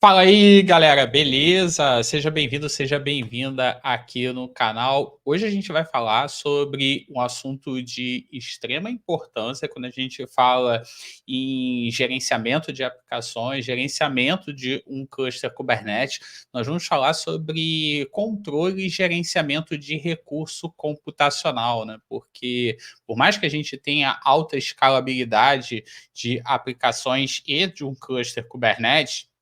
Fala aí, galera, beleza? Seja bem-vindo, seja bem-vinda aqui no canal. Hoje a gente vai falar sobre um assunto de extrema importância quando a gente fala em gerenciamento de aplicações, gerenciamento de um cluster Kubernetes. Nós vamos falar sobre controle e gerenciamento de recurso computacional, né? Porque por mais que a gente tenha alta escalabilidade de aplicações e de um cluster Kubernetes,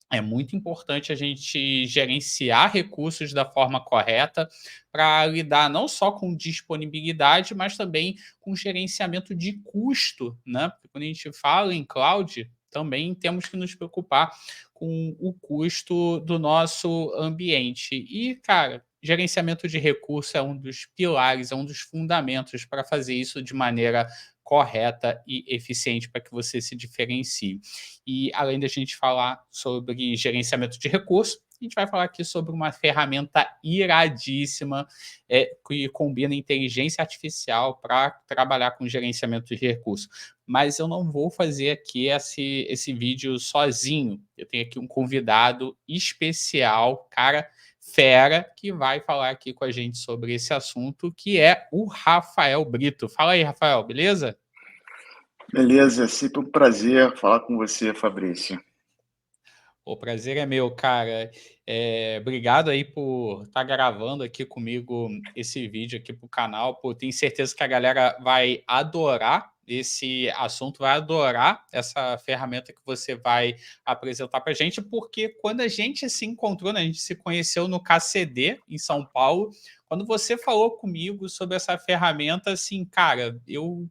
é muito importante a gente gerenciar recursos da forma correta para lidar não só com disponibilidade, mas também com gerenciamento de custo, né? Porque quando a gente fala em cloud, também temos que nos preocupar com o custo do nosso ambiente. E, cara, gerenciamento de recurso é um dos pilares, é um dos fundamentos para fazer isso de maneira correta e eficiente para que você se diferencie. E além da gente falar sobre gerenciamento de recursos, a gente vai falar aqui sobre uma ferramenta iradíssima que combina inteligência artificial para trabalhar com gerenciamento de recursos. Mas eu não vou fazer aqui esse vídeo sozinho. Eu tenho aqui um convidado especial, cara fera, que vai falar aqui com a gente sobre esse assunto, que é o Rafael Brito. Fala aí, Rafael, beleza? Beleza, é sempre um prazer falar com você, Fabrício. O prazer é meu, cara. Obrigado aí por estar gravando aqui comigo esse vídeo aqui para o canal. Pô, tenho certeza que a galera vai adorar esse assunto, vai adorar essa ferramenta que você vai apresentar para a gente, porque quando a gente se encontrou, né, a gente se conheceu no KCD em São Paulo. Quando você falou comigo sobre essa ferramenta, assim, cara, eu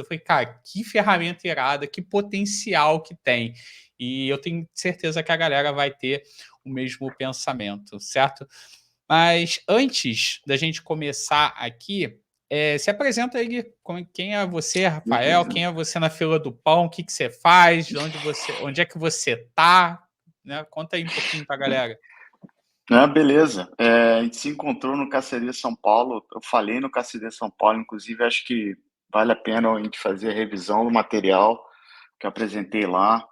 falei, cara, que ferramenta irada, que potencial que tem. E eu tenho certeza que a galera vai ter o mesmo pensamento, certo? Mas antes da gente começar aqui, se apresenta aí, quem é você, Rafael? Beleza. Quem é você na fila do pão? O que que você faz? Onde é que você tá? Né? Conta aí um pouquinho pra galera. Beleza. A gente se encontrou no KCD São Paulo. Eu falei no KCD São Paulo, inclusive, acho que vale a pena a gente fazer a revisão do material que eu apresentei lá.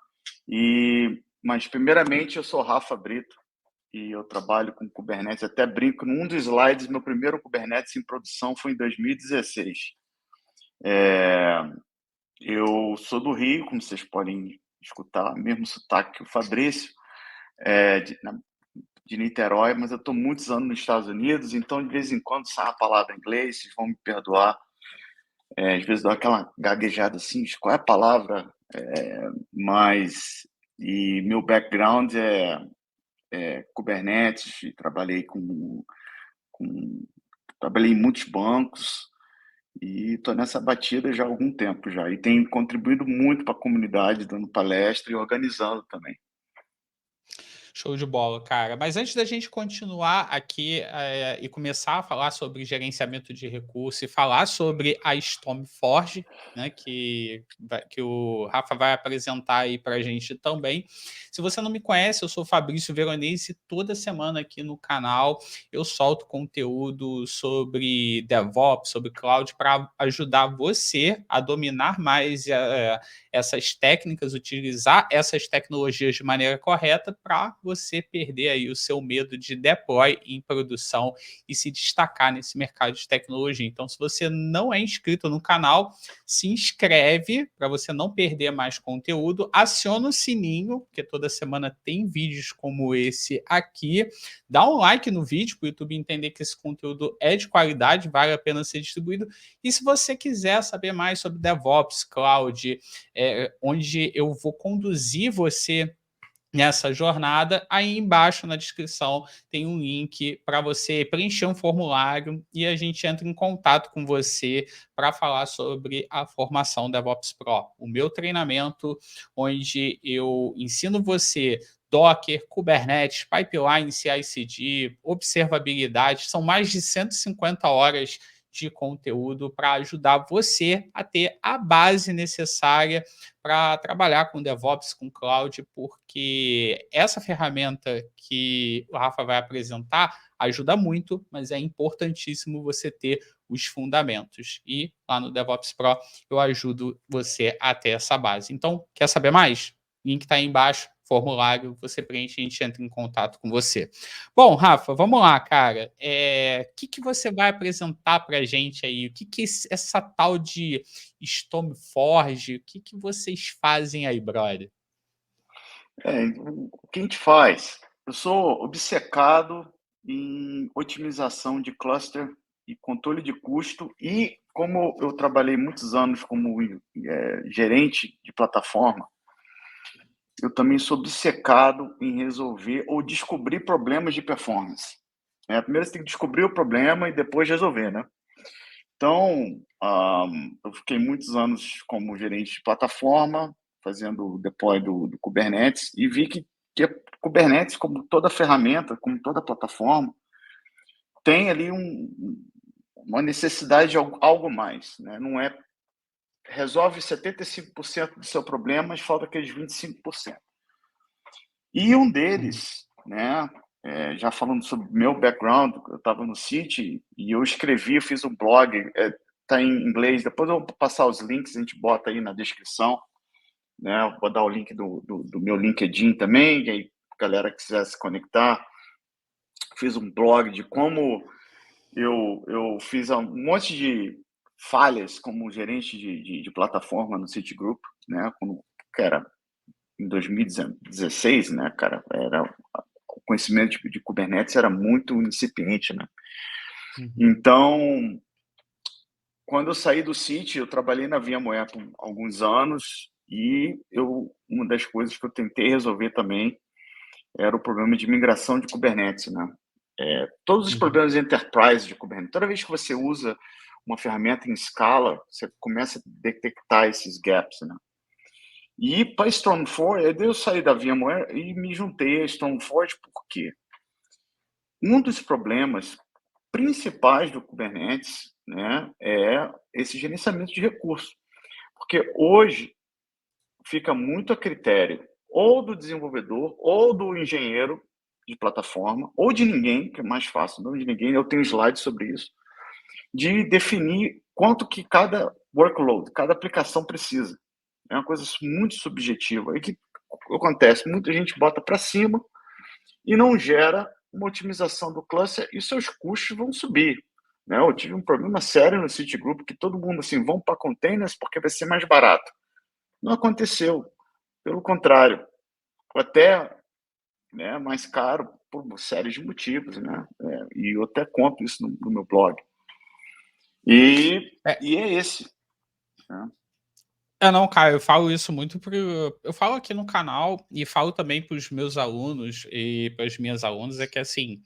Mas, primeiramente, eu sou Rafa Brito e eu trabalho com Kubernetes. Até brinco, num dos slides, meu primeiro Kubernetes em produção foi em 2016. Eu sou do Rio, como vocês podem escutar, mesmo sotaque que o Fabrício. De Niterói, mas eu estou muitos anos nos Estados Unidos, então de vez em quando sai a palavra em inglês, vocês vão me perdoar. Às vezes dou aquela gaguejada assim, qual é a palavra? Mas, e meu background é Kubernetes, e trabalhei em muitos bancos e estou nessa batida já há algum tempo já. E tenho contribuído muito para a comunidade, dando palestra e organizando também. Show de bola, cara. Mas antes da gente continuar aqui e começar a falar sobre gerenciamento de recursos e falar sobre a Stormforge, né, que o Rafa vai apresentar aí para a gente também. Se você não me conhece, eu sou Fabrício Veronese e toda semana aqui no canal eu solto conteúdo sobre DevOps, sobre Cloud, para ajudar você a dominar mais essas técnicas, utilizar essas tecnologias de maneira correta para você perder aí o seu medo de deploy em produção e se destacar nesse mercado de tecnologia. Então, se você não é inscrito no canal, se inscreve para você não perder mais conteúdo, aciona o sininho, porque toda semana tem vídeos como esse aqui, dá um like no vídeo para o YouTube entender que esse conteúdo é de qualidade, vale a pena ser distribuído. E se você quiser saber mais sobre DevOps, Cloud, onde eu vou conduzir você nessa jornada, aí embaixo na descrição tem um link para você preencher um formulário e a gente entra em contato com você para falar sobre a formação DevOps Pro, o meu treinamento onde eu ensino você Docker, Kubernetes, Pipeline, CI/CD, observabilidade, são mais de 150 horas de conteúdo para ajudar você a ter a base necessária para trabalhar com DevOps, com Cloud, porque essa ferramenta que o Rafa vai apresentar ajuda muito, mas é importantíssimo você ter os fundamentos. E lá no DevOps Pro eu ajudo você a ter essa base. Então, quer saber mais? Link está aí embaixo. formulário, você preenche e a gente entra em contato com você. Bom, Rafa, vamos lá, cara. Que você vai apresentar para a gente aí? O que essa tal de Stormforge, o que vocês fazem aí, brother? O que a gente faz? Eu sou obcecado em otimização de cluster e controle de custo, e como eu trabalhei muitos anos como gerente de plataforma, eu também sou obcecado em resolver ou descobrir problemas de performance. Primeiro você tem que descobrir o problema e depois resolver, né? Então, eu fiquei muitos anos como gerente de plataforma, fazendo o deploy do Kubernetes, e vi que a Kubernetes, como toda ferramenta, como toda plataforma, tem ali uma necessidade de algo mais, né? Não é, resolve 75% do seu problema, mas falta aqueles 25%. E um deles, né, já falando sobre meu background, eu estava no City e eu escrevi, eu fiz um blog, está em inglês, depois eu vou passar os links, a gente bota aí na descrição, né, eu vou dar o link do meu LinkedIn também, e aí a galera que quiser se conectar, fiz um blog de como eu fiz um monte de falhas como gerente de plataforma no Citigroup, né, que era em 2016, né, cara, o conhecimento de Kubernetes era muito incipiente, né? Uhum. Então, quando eu saí do City, eu trabalhei na VMware por alguns anos e uma das coisas que eu tentei resolver também era o problema de migração de Kubernetes, né? Todos os problemas de enterprise de Kubernetes, toda vez que você usa uma ferramenta em escala, você começa a detectar esses gaps, né? E para Stormforge, eu saí da VMware e me juntei a Stormforge porque um dos problemas principais do Kubernetes, né, é esse gerenciamento de recursos. Porque hoje fica muito a critério ou do desenvolvedor, ou do engenheiro de plataforma, ou de ninguém, que é mais fácil, não de ninguém, eu tenho slides sobre isso, de definir quanto que cada workload, cada aplicação precisa. É uma coisa muito subjetiva. E que acontece? Muita gente bota para cima e não gera uma otimização do cluster e seus custos vão subir. Né? Eu tive um problema sério no Citigroup que todo mundo assim, vão para containers porque vai ser mais barato. Não aconteceu. Pelo contrário, até, né, mais caro por uma série de motivos. Né? E eu até conto isso no meu blog. E é esse. Né? Não, cara, eu falo isso muito eu falo aqui no canal e falo também para os meus alunos e para as minhas alunas, é que assim,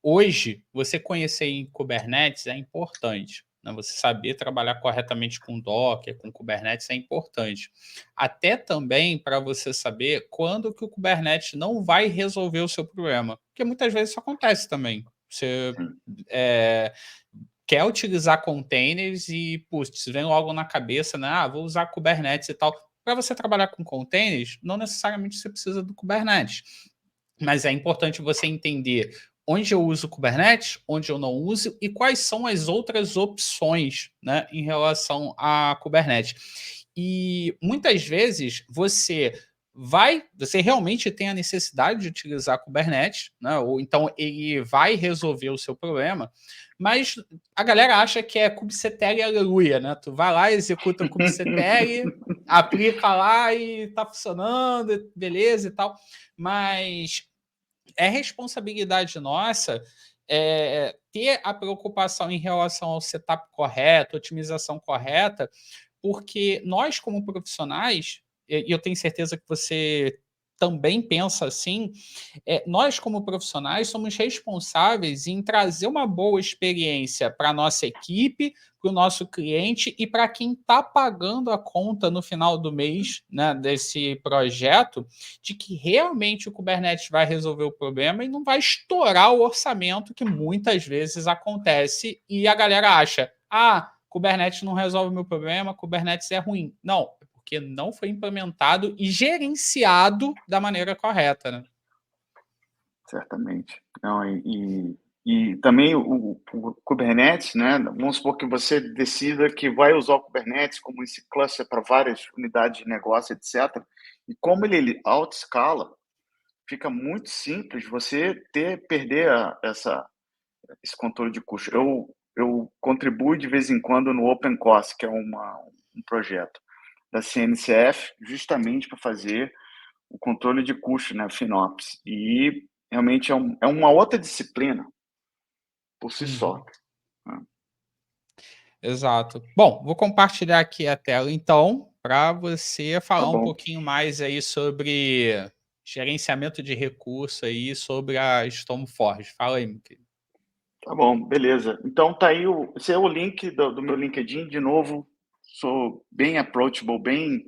hoje você conhecer em Kubernetes é importante, né? Você saber trabalhar corretamente com Docker, com Kubernetes é importante. Até também para você saber quando que o Kubernetes não vai resolver o seu problema, porque muitas vezes isso acontece também. Você quer utilizar containers e, putz, vem logo na cabeça, né? Vou usar Kubernetes e tal. Para você trabalhar com containers, não necessariamente você precisa do Kubernetes. Mas é importante você entender onde eu uso Kubernetes, onde eu não uso e quais são as outras opções, né, em relação a Kubernetes. E muitas vezes você realmente tem a necessidade de utilizar Kubernetes, né, ou então ele vai resolver o seu problema, mas a galera acha que é kubectl aleluia, né? Tu vai lá, executa kubectl, aplica lá e tá funcionando, beleza e tal. Mas é responsabilidade nossa ter a preocupação em relação ao setup correto, otimização correta, porque nós, como profissionais, e eu tenho certeza que você também pensa assim, nós, como profissionais, somos responsáveis em trazer uma boa experiência para a nossa equipe, para o nosso cliente e para quem está pagando a conta no final do mês, né, desse projeto, de que realmente o Kubernetes vai resolver o problema e não vai estourar o orçamento que muitas vezes acontece e a galera acha, Kubernetes não resolve o meu problema, Kubernetes é ruim. Não, é porque não foi implementado e gerenciado da maneira correta, né? Certamente. Não, e também o Kubernetes, né? Vamos supor que você decida que vai usar o Kubernetes como esse cluster para várias unidades de negócio, etc. E como ele auto-escala, fica muito simples você perder esse controle de custo. Eu contribuo de vez em quando no Open Cost, que é um projeto da CNCF, justamente para fazer o controle de custo, né, FinOps. E realmente é uma outra disciplina por si só. Uhum. Né? Exato. Bom, vou compartilhar aqui a tela então, para você Tá falar um bom. pouquinho mais aí sobre gerenciamento de recurso aí, sobre a Stormforge. Fala aí, meu querido. Tá bom, beleza. Então tá aí esse é o link do meu LinkedIn, de novo, sou bem approachable, bem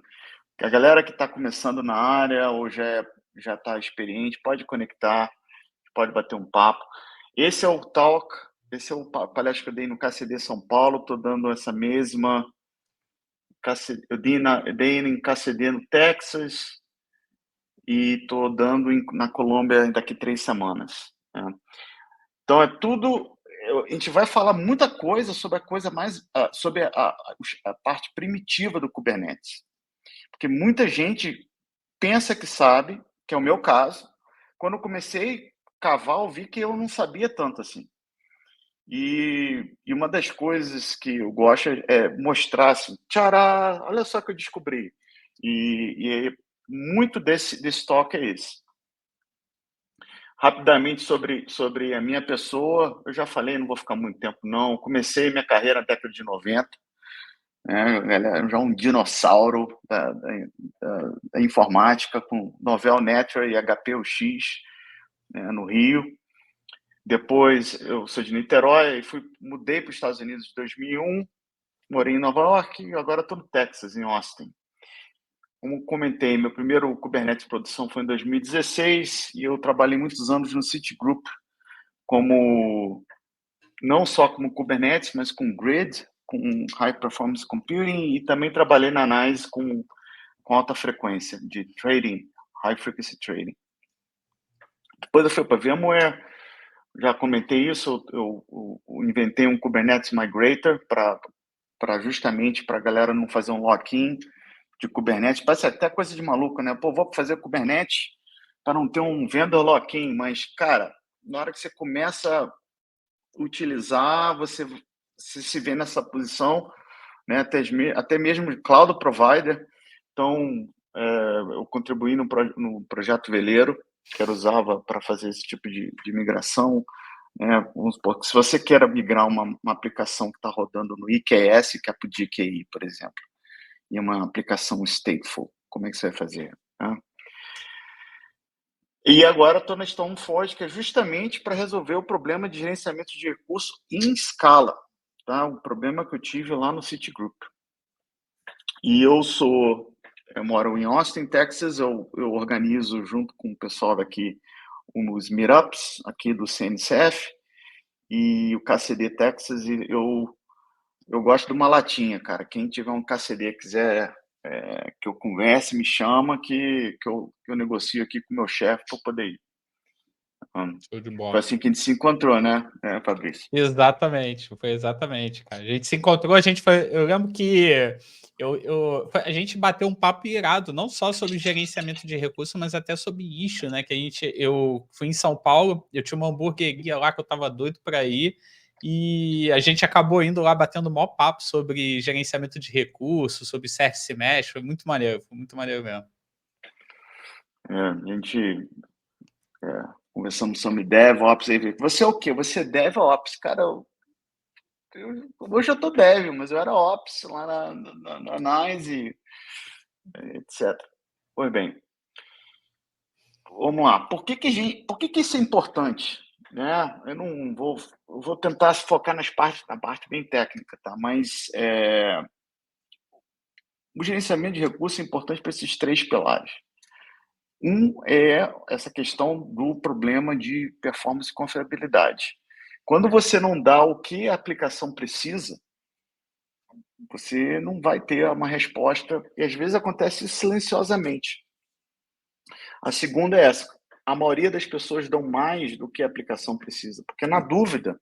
a galera que está começando na área ou já está experiente, pode conectar, pode bater um papo. Esse é o talk, esse é o palestra que eu dei no KCD São Paulo, estou dando essa mesma, eu dei em KCD no Texas e estou dando na Colômbia daqui 3 semanas. Né? Então é tudo. A gente vai falar muita coisa sobre a coisa mais sobre a parte primitiva do Kubernetes, porque muita gente pensa que sabe, que é o meu caso. Quando eu comecei a cavar, eu vi que eu não sabia tanto assim. E uma das coisas que eu gosto é mostrar assim, tchará, olha só que eu descobri. E muito desse toque é esse. Rapidamente sobre a minha pessoa, eu já falei, não vou ficar muito tempo não. Comecei minha carreira na década de 90, né, já um dinossauro da informática com Novell Network e HPUX, né, no Rio. Depois eu sou de Niterói e mudei para os Estados Unidos em 2001, morei em Nova York e agora estou no Texas, em Austin. Como comentei, meu primeiro Kubernetes produção foi em 2016 e eu trabalhei muitos anos no Citigroup, como não só como Kubernetes, mas com Grid, com High Performance Computing e também trabalhei na NICE com alta frequência de trading, High Frequency Trading. Depois eu fui para VMware, já comentei isso, eu inventei um Kubernetes Migrator para justamente para a galera não fazer um lock-in de Kubernetes. Parece até coisa de maluco, né? Pô, vou fazer Kubernetes para não ter um vendor lock-in, mas, cara, na hora que você começa a utilizar, você se vê nessa posição, né? Até mesmo cloud provider. Então, eu contribuí no projeto Veleiro, que eu usava para fazer esse tipo de migração. Vamos supor que se você quer migrar uma aplicação que está rodando no IKS, que é para o GKE, por exemplo, e uma aplicação stateful, como é que você vai fazer? Né? E agora estou na Stormforge, que é justamente para resolver o problema de gerenciamento de recursos em escala, tá? O problema que eu tive lá no Citigroup. E eu moro em Austin, Texas, eu organizo junto com o pessoal daqui os meetups aqui do CNCF e o KCD Texas, e eu gosto de uma latinha, cara. Quem tiver um KCD quiser que eu converse, me chama que eu negocio aqui com o meu chefe para poder ir. Show de Foi bola. assim que a gente se encontrou, né, Fabrício? Exatamente, foi exatamente, cara. A gente se encontrou, eu lembro que a gente bateu um papo irado, não só sobre gerenciamento de recursos, mas até sobre nicho, né? Eu fui em São Paulo, eu tinha uma hamburgueria lá que eu tava doido para ir, e a gente acabou indo lá batendo o maior papo sobre gerenciamento de recursos, sobre Service Mesh, foi muito maneiro mesmo. A gente conversamos sobre DevOps. Aí, você é o quê? Você é DevOps? Cara, hoje eu tô Dev, mas eu era Ops lá na NICE, etc. Pois bem, vamos lá. Por que isso é importante? Né? Eu vou tentar se focar na parte bem técnica, tá? Mas o gerenciamento de recursos é importante para esses 3 pilares. Um é essa questão do problema de performance e confiabilidade. Quando você não dá o que a aplicação precisa, você não vai ter uma resposta, e às vezes acontece silenciosamente. A segunda é essa: a maioria das pessoas dão mais do que a aplicação precisa, porque na dúvida,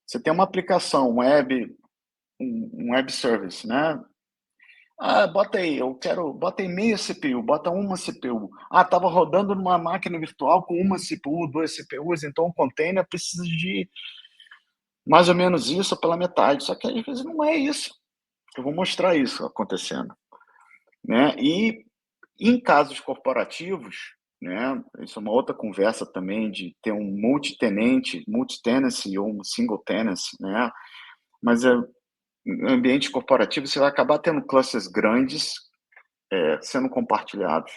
você tem uma aplicação web, um web service, né? Bota aí, bota aí meia CPU, bota uma CPU. Estava rodando numa máquina virtual com uma CPU, duas CPUs, então o container precisa de mais ou menos isso pela metade. Só que às vezes não é isso. Eu vou mostrar isso acontecendo, né? E em casos corporativos, né? Isso é uma outra conversa também de ter um multi-tenancy ou um single tenancy, né? Mas no ambiente corporativo você vai acabar tendo clusters grandes sendo compartilhados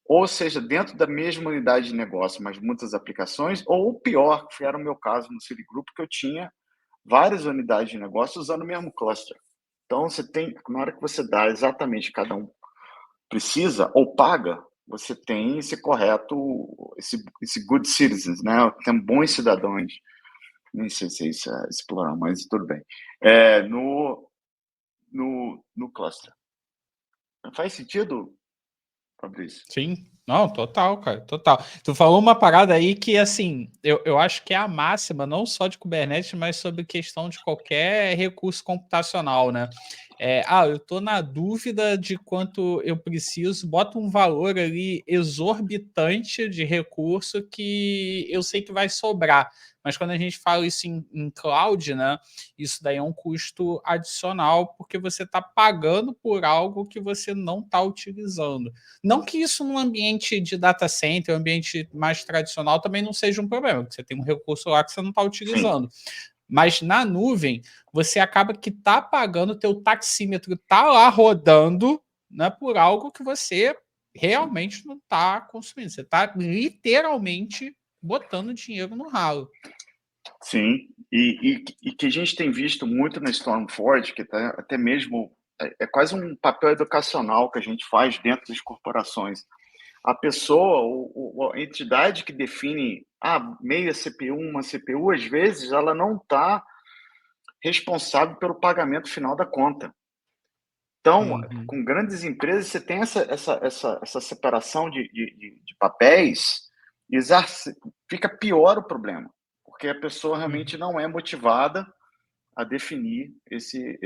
ou seja, dentro da mesma unidade de negócio, mas muitas aplicações, ou pior, que era o meu caso no Citigroup, que eu tinha várias unidades de negócio usando o mesmo cluster. Então, você tem, na hora que você dá exatamente cada um precisa ou paga, você tem esse correto, esse good citizens, né? Tem bons cidadãos, nem sei se é isso esse plural, mas tudo bem, no cluster. Faz sentido, Fabrício? Sim. Não, total, cara, total. Tu falou uma parada aí que, assim, eu acho que é a máxima, não só de Kubernetes, mas sobre questão de qualquer recurso computacional, né? Eu tô na dúvida de quanto eu preciso, bota um valor ali exorbitante de recurso que eu sei que vai sobrar. Mas quando a gente fala isso em cloud, né? Isso daí é um custo adicional, porque você está pagando por algo que você não está utilizando. Não que isso num ambiente de data center, um ambiente mais tradicional, também não seja um problema, porque você tem um recurso lá que você não está Sim, utilizando. Mas na nuvem, você acaba que está pagando, o teu taxímetro está lá rodando, né, por algo que você sim. realmente não está consumindo. Você está literalmente botando dinheiro no ralo. Sim, e que a gente tem visto muito na Stormforge, que tá até mesmo é quase um papel educacional que a gente faz dentro das corporações. A pessoa, a entidade que define meia CPU, uma CPU, às vezes ela não está responsável pelo pagamento final da conta. Então, Uhum. com grandes empresas, você tem essa separação de papéis e fica pior o problema, porque a pessoa Uhum. realmente não é motivada a definir esse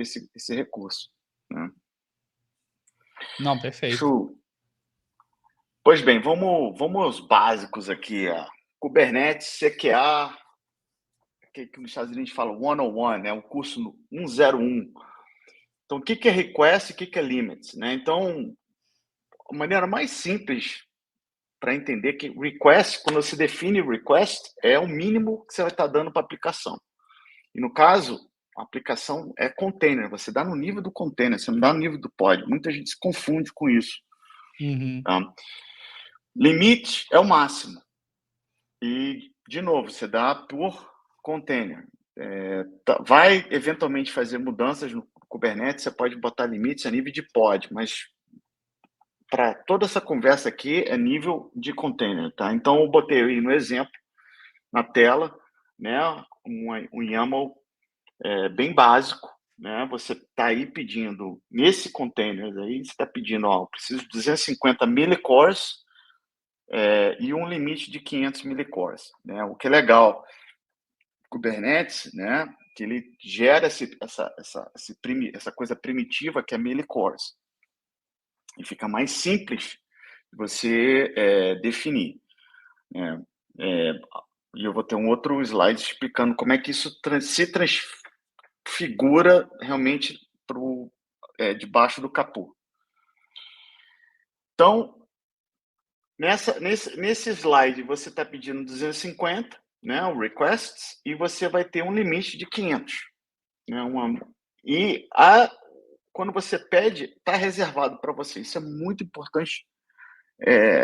recurso, né? Não, perfeito. Show. Pois bem, vamos aos básicos aqui. Kubernetes, CQA, que nos Estados Unidos fala 101, né? O curso 101. Então, o que é request e o que é limits, né? Então, a maneira mais simples para entender que request, quando você define request, é o mínimo que você vai estar dando para a aplicação. E no caso, a aplicação é container, você dá no nível do container, você não dá no nível do pod. Muita gente se confunde com isso. Uhum. Tá? Limite é o máximo. E, de novo, você dá por container. Vai eventualmente fazer mudanças no Kubernetes, você pode botar limites a nível de pod, mas para toda essa conversa aqui é nível de container, tá? Então eu botei aí no exemplo na tela, né, um YAML bem básico, né? Você está aí pedindo nesse container aí, você está pedindo, preciso de 250 millicores e um limite de 500 millicores, né? O que é legal, Kubernetes, né? Que ele gera essa coisa primitiva que é millicores e fica mais simples de você definir. Né? E eu vou ter um outro slide explicando como é que isso se transfigura realmente debaixo do capô. Então, nesse slide, você está pedindo 250, né, o requests, e você vai ter um limite de 500. Né, quando você pede, está reservado para você. Isso é muito importante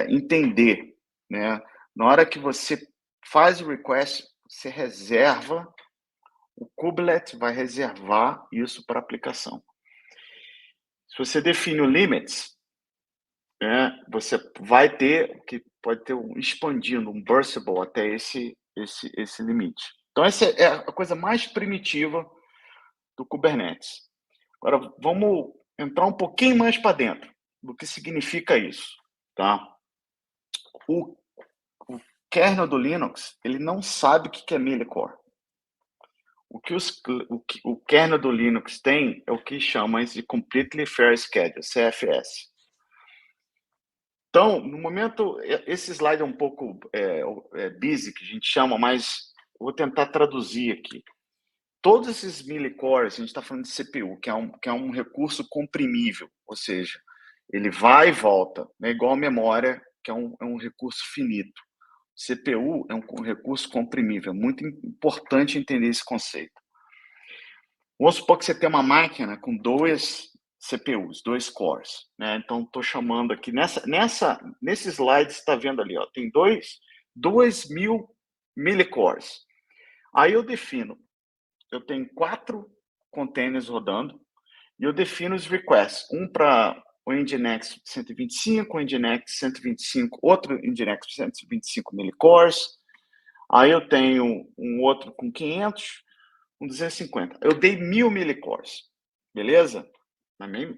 entender. Né? Na hora que você faz o request, você reserva, o kubelet vai reservar isso para a aplicação. Se você define o limits, você vai ter, que pode ter expandindo, um burstable até esse limite. Então, essa é a coisa mais primitiva do Kubernetes. Agora, vamos entrar um pouquinho mais para dentro do que significa isso. Tá? O kernel do Linux, ele não sabe o que é millicore. o kernel do Linux tem é o que chama de Completely Fair Schedule, CFS. Então, no momento, esse slide é um pouco busy, que a gente chama, mas vou tentar traduzir aqui. Todos esses millicores, a gente está falando de CPU, que é um recurso comprimível, ou seja, ele vai e volta, é igual a memória, que é um recurso finito. CPU é um recurso comprimível, é muito importante entender esse conceito. Vamos supor que você tem uma máquina com 2 CPUs, 2 cores, né? Então, estou chamando aqui, nesse slide, você está vendo ali, ó, tem 2.000 millicores. Aí eu tenho 4 containers rodando, e eu defino os requests, um para o Nginx 125, o Nginx 125, outro Nginx 125 millicores, aí eu tenho um outro com 500, um 250. Eu dei 1.000 millicores, beleza?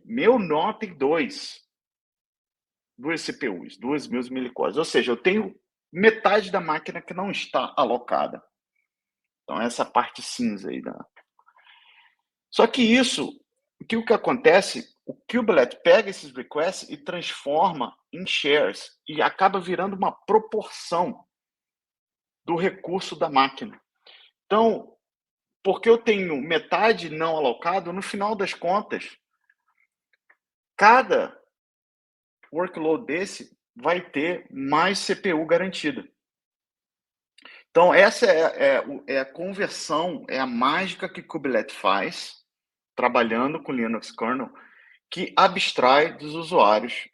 Meu nó tem 2 CPUs, 2.000 millicores, ou seja, eu tenho metade da máquina que não está alocada. Então, essa parte cinza aí. Só que o que acontece, o Kubelet pega esses requests e transforma em shares e acaba virando uma proporção do recurso da máquina. Então, porque eu tenho metade não alocado, no final das contas, cada workload desse vai ter mais CPU garantida. Então, essa é a conversão, é a mágica que Kubelet faz, trabalhando com Linux kernel, que abstrai dos usuários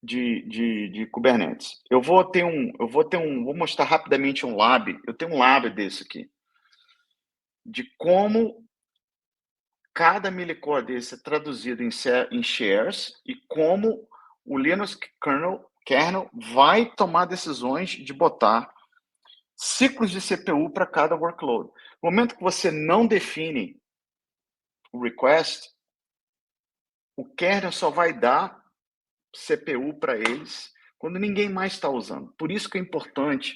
de Kubernetes. Vou mostrar rapidamente um lab. Eu tenho um lab desse aqui, de como cada millicore desse é traduzido em shares e como o Linux kernel vai tomar decisões de botar ciclos de CPU para cada workload. No momento que você não define o request, o kernel só vai dar CPU para eles quando ninguém mais está usando. Por isso que é importante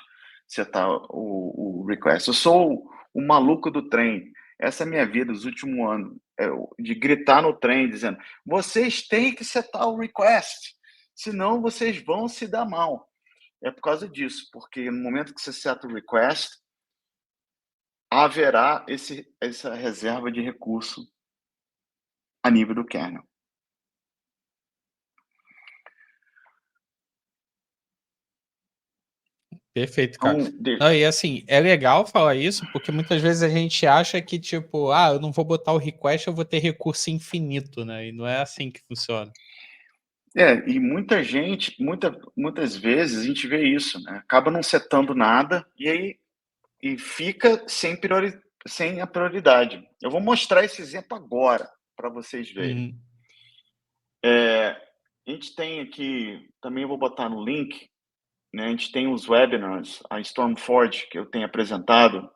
setar o request. Eu sou o maluco do trem. Essa é a minha vida nos últimos anos, de gritar no trem, dizendo, vocês têm que setar o request, senão vocês vão se dar mal. É por causa disso, porque no momento que você seta o request, haverá essa reserva de recurso a nível do kernel. Perfeito, cara. Não, e assim, é legal falar isso, porque muitas vezes a gente acha que, tipo, eu não vou botar o request, eu vou ter recurso infinito, né? E não é assim que funciona. E muita gente, muitas vezes a gente vê isso, né? Acaba não setando nada e fica sem a prioridade. Eu vou mostrar esse exemplo agora para vocês verem. Uhum. A gente tem aqui, também vou botar no link, né? A gente tem os webinars, a Stormforge que eu tenho apresentado.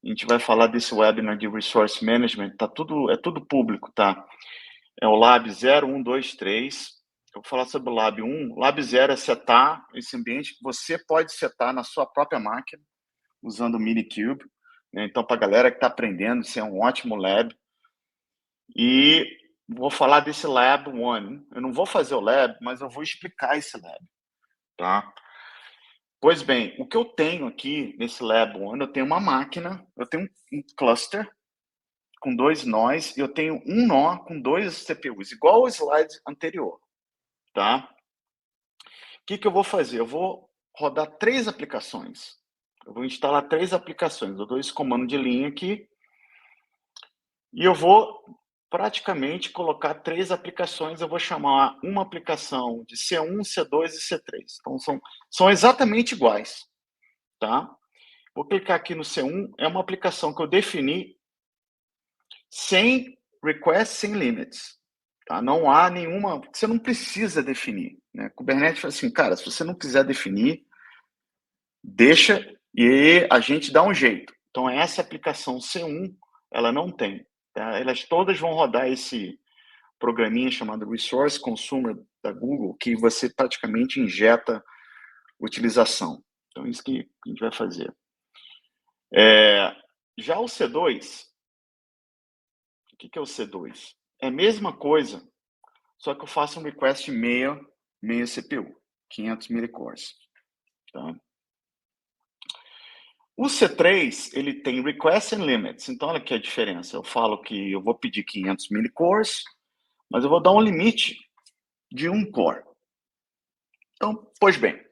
A gente vai falar desse webinar de Resource Management, é tudo público, tá? É o Lab 0, 1, 2, 3. Eu vou falar sobre o Lab 1. O Lab 0 é setar esse ambiente que você pode setar na sua própria máquina, usando o Minikube. Né? Então, para a galera que está aprendendo, isso é um ótimo lab. E vou falar desse Lab 1. Eu não vou fazer o lab, mas eu vou explicar esse lab. Tá? Pois bem, o que eu tenho aqui nesse Lab 1, eu tenho uma máquina, eu tenho um cluster com 2 nós, e eu tenho um nó com 2 CPUs, igual ao slide anterior. Tá? O que eu vou fazer? Eu vou rodar 3 aplicações. Eu vou instalar 3 aplicações. Eu dou esse comando de linha aqui. E eu vou praticamente colocar 3 aplicações. Eu vou chamar uma aplicação de C1, C2 e C3. Então, são exatamente iguais. Tá? Vou clicar aqui no C1. É uma aplicação que eu defini sem request, sem limits. Tá? Não há nenhuma... Você não precisa definir. Né? Kubernetes fala assim, cara, se você não quiser definir, deixa e a gente dá um jeito. Então, essa aplicação C1, ela não tem. Tá? Elas todas vão rodar esse programinha chamado Resource Consumer da Google, que você praticamente injeta utilização. Então, isso que a gente vai fazer. Já o C2, o que é o C2? É a mesma coisa, só que eu faço um request meia CPU, 500 milicores. Tá? O C3, ele tem request and limits. Então, olha aqui a diferença. Eu falo que eu vou pedir 500 milicores, mas eu vou dar um limite de 1 core. Então, pois bem,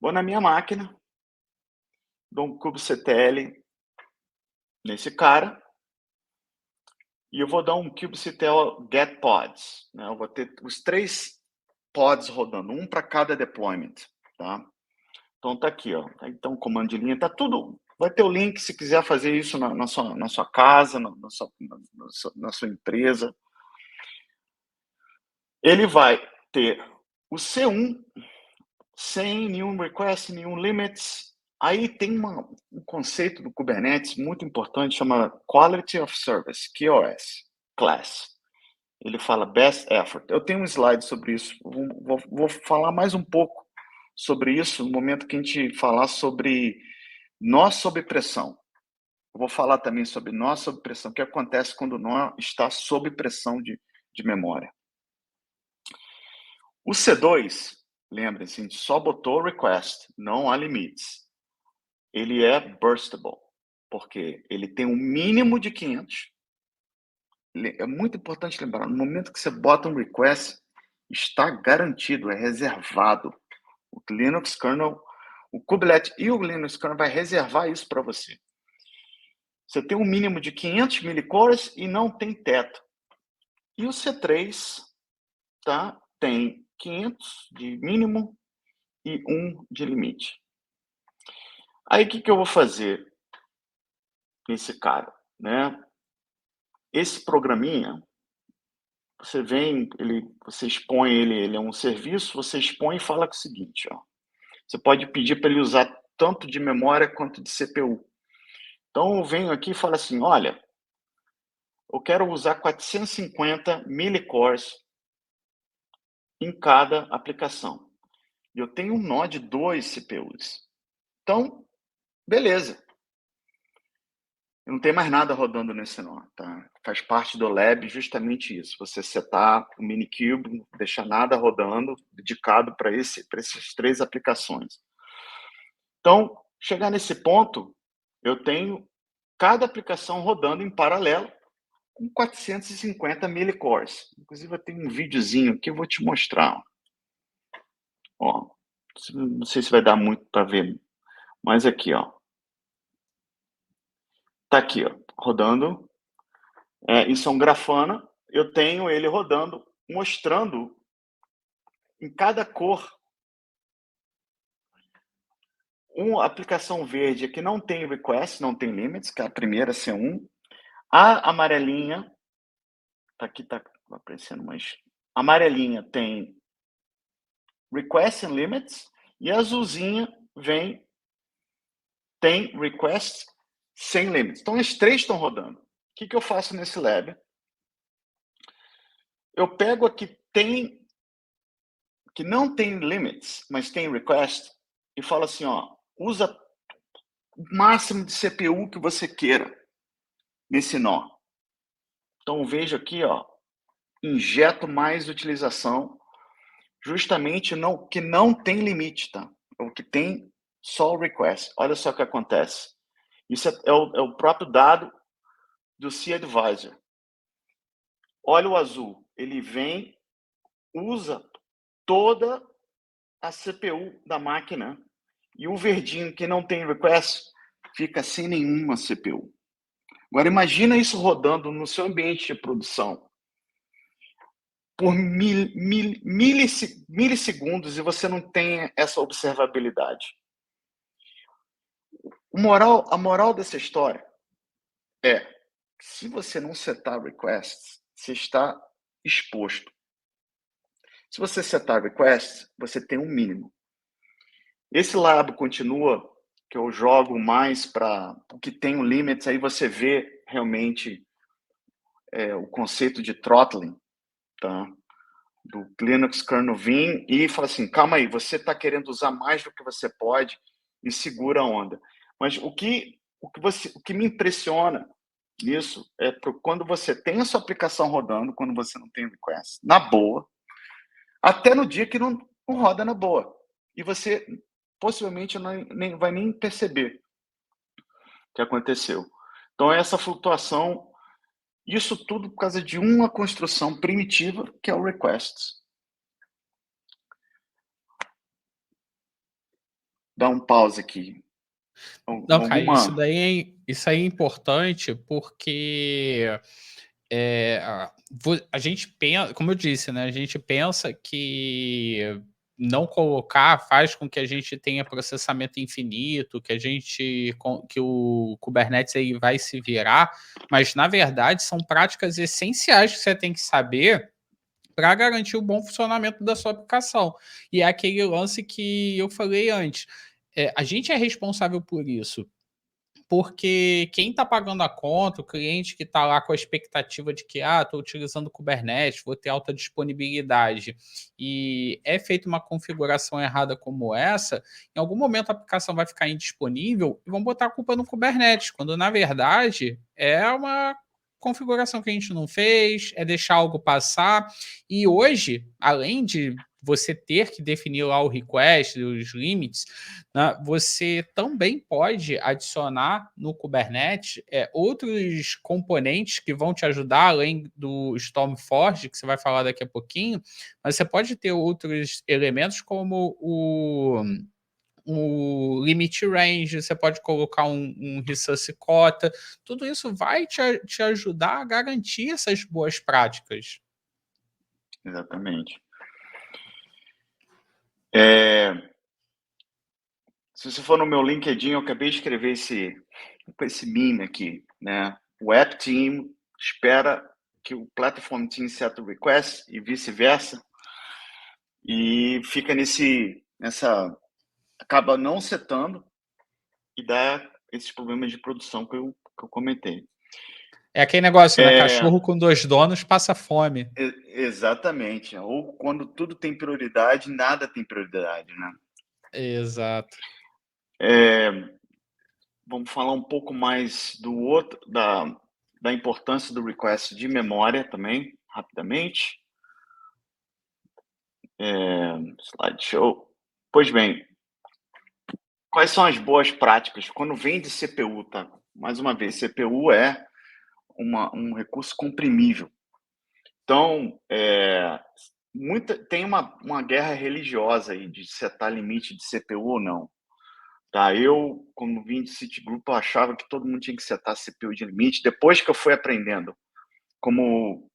vou na minha máquina, dou um kubectl nesse cara, e eu vou dar um kubectl get pods. Né? Eu vou ter os 3 pods rodando, um para cada deployment. Tá? Então, tá aqui. Ó. Então, comando de linha, tá tudo. Vai ter o link se quiser fazer isso na sua casa, na sua empresa. Ele vai ter o C1 sem nenhum request, nenhum limits. Aí tem um conceito do Kubernetes muito importante, chama Quality of Service, QoS, Class. Ele fala Best Effort. Eu tenho um slide sobre isso. Vou falar mais um pouco sobre isso no momento que a gente falar sobre nó sob pressão. Eu vou falar também sobre nó sob pressão, o que acontece quando o nó está sob pressão de memória. O C2, lembrem-se, a gente só botou request, não há limites. Ele é burstable, porque ele tem um mínimo de 500. É muito importante lembrar, no momento que você bota um request, está garantido, é reservado. O Linux kernel, o kubelet e o Linux kernel vai reservar isso para você. Você tem um mínimo de 500 milicores e não tem teto. E o C3 tá, tem 500 de mínimo e 1 de limite. Aí o que eu vou fazer nesse cara? Né? Esse programinha, você vem, você expõe ele é um serviço, você expõe e fala o seguinte, ó. Você pode pedir para ele usar tanto de memória quanto de CPU. Então eu venho aqui e falo assim, olha, eu quero usar 450 milicores em cada aplicação. E eu tenho um nó de 2 CPUs. Então, beleza. Eu não tem mais nada rodando nesse nó, tá? Faz parte do lab justamente isso. Você setar o Minikube, não deixar nada rodando, dedicado para essas 3 aplicações. Então, chegar nesse ponto, eu tenho cada aplicação rodando em paralelo com 450 milicores. Inclusive, eu tenho um videozinho que eu vou te mostrar. Ó, não sei se vai dar muito para ver, mas aqui, ó. Tá aqui, ó, rodando. Isso é um Grafana. Eu tenho ele rodando, mostrando em cada cor uma aplicação verde que não tem request, não tem limits, que é a primeira C1. A amarelinha, aqui tá aparecendo, mas a amarelinha tem request and limits e a azulzinha tem request sem limits. Então, as 3 estão rodando. O que eu faço nesse lab? Eu pego aqui que não tem limits, mas tem request, e falo assim, ó, usa o máximo de CPU que você queira nesse nó. Então, vejo aqui, ó, injeto mais utilização, justamente que não tem limite, tá? O que tem só o request. Olha só o que acontece. Isso é o próprio dado do cAdvisor. Olha o azul, ele vem, usa toda a CPU da máquina, e o verdinho que não tem request fica sem nenhuma CPU. Agora imagina isso rodando no seu ambiente de produção por milissegundos e você não tem essa observabilidade. A moral dessa história é que se você não setar requests, você está exposto. Se você setar requests, você tem um mínimo. Esse lab continua, que eu jogo mais para o que tem um limits, aí você vê realmente o conceito de throttling, tá? Do Linux kernel vir e fala assim, calma aí, você está querendo usar mais do que você pode e segura a onda. Mas o que me impressiona nisso é quando você tem a sua aplicação rodando, quando você não tem request, na boa, até no dia que não roda na boa. E você possivelmente nem vai nem perceber o que aconteceu. Então, essa flutuação, isso tudo por causa de uma construção primitiva, que é o request. Dá um pause aqui. Não, cara, Alguma. isso aí é importante porque a gente pensa, como eu disse, né? A gente pensa que não colocar faz com que a gente tenha processamento infinito, que o Kubernetes aí vai se virar, mas na verdade são práticas essenciais que você tem que saber para garantir o bom funcionamento da sua aplicação. E é aquele lance que eu falei antes. A gente é responsável por isso. Porque quem está pagando a conta, o cliente que está lá com a expectativa de que estou utilizando o Kubernetes, vou ter alta disponibilidade, e é feita uma configuração errada como essa, em algum momento a aplicação vai ficar indisponível e vão botar a culpa no Kubernetes, quando na verdade é uma configuração que a gente não fez, é deixar algo passar. E hoje, além de você ter que definir lá o request, os limites, né, você também pode adicionar no Kubernetes outros componentes que vão te ajudar, além do Stormforge, que você vai falar daqui a pouquinho, mas você pode ter outros elementos como o limit range, você pode colocar um resource cota, tudo isso vai te ajudar a garantir essas boas práticas. Exatamente. Se você for no meu LinkedIn, eu acabei de escrever esse meme aqui, né? O App Team espera que o Platform Team sete o request e vice-versa, e fica acaba não setando e dá esses problemas de produção que eu comentei. É aquele negócio, né? Cachorro com dois donos passa fome. Exatamente. Ou quando tudo tem prioridade, nada tem prioridade, né? Exato. Vamos falar um pouco mais da importância do request de memória também, rapidamente. Slideshow. Pois bem, quais são as boas práticas quando vem de CPU, tá? Mais uma vez, CPU é um recurso comprimível. Então, tem uma guerra religiosa aí de setar limite de CPU ou não. Tá? Eu, quando vim de Citigroup, eu achava que todo mundo tinha que setar CPU de limite. Depois que eu fui aprendendo como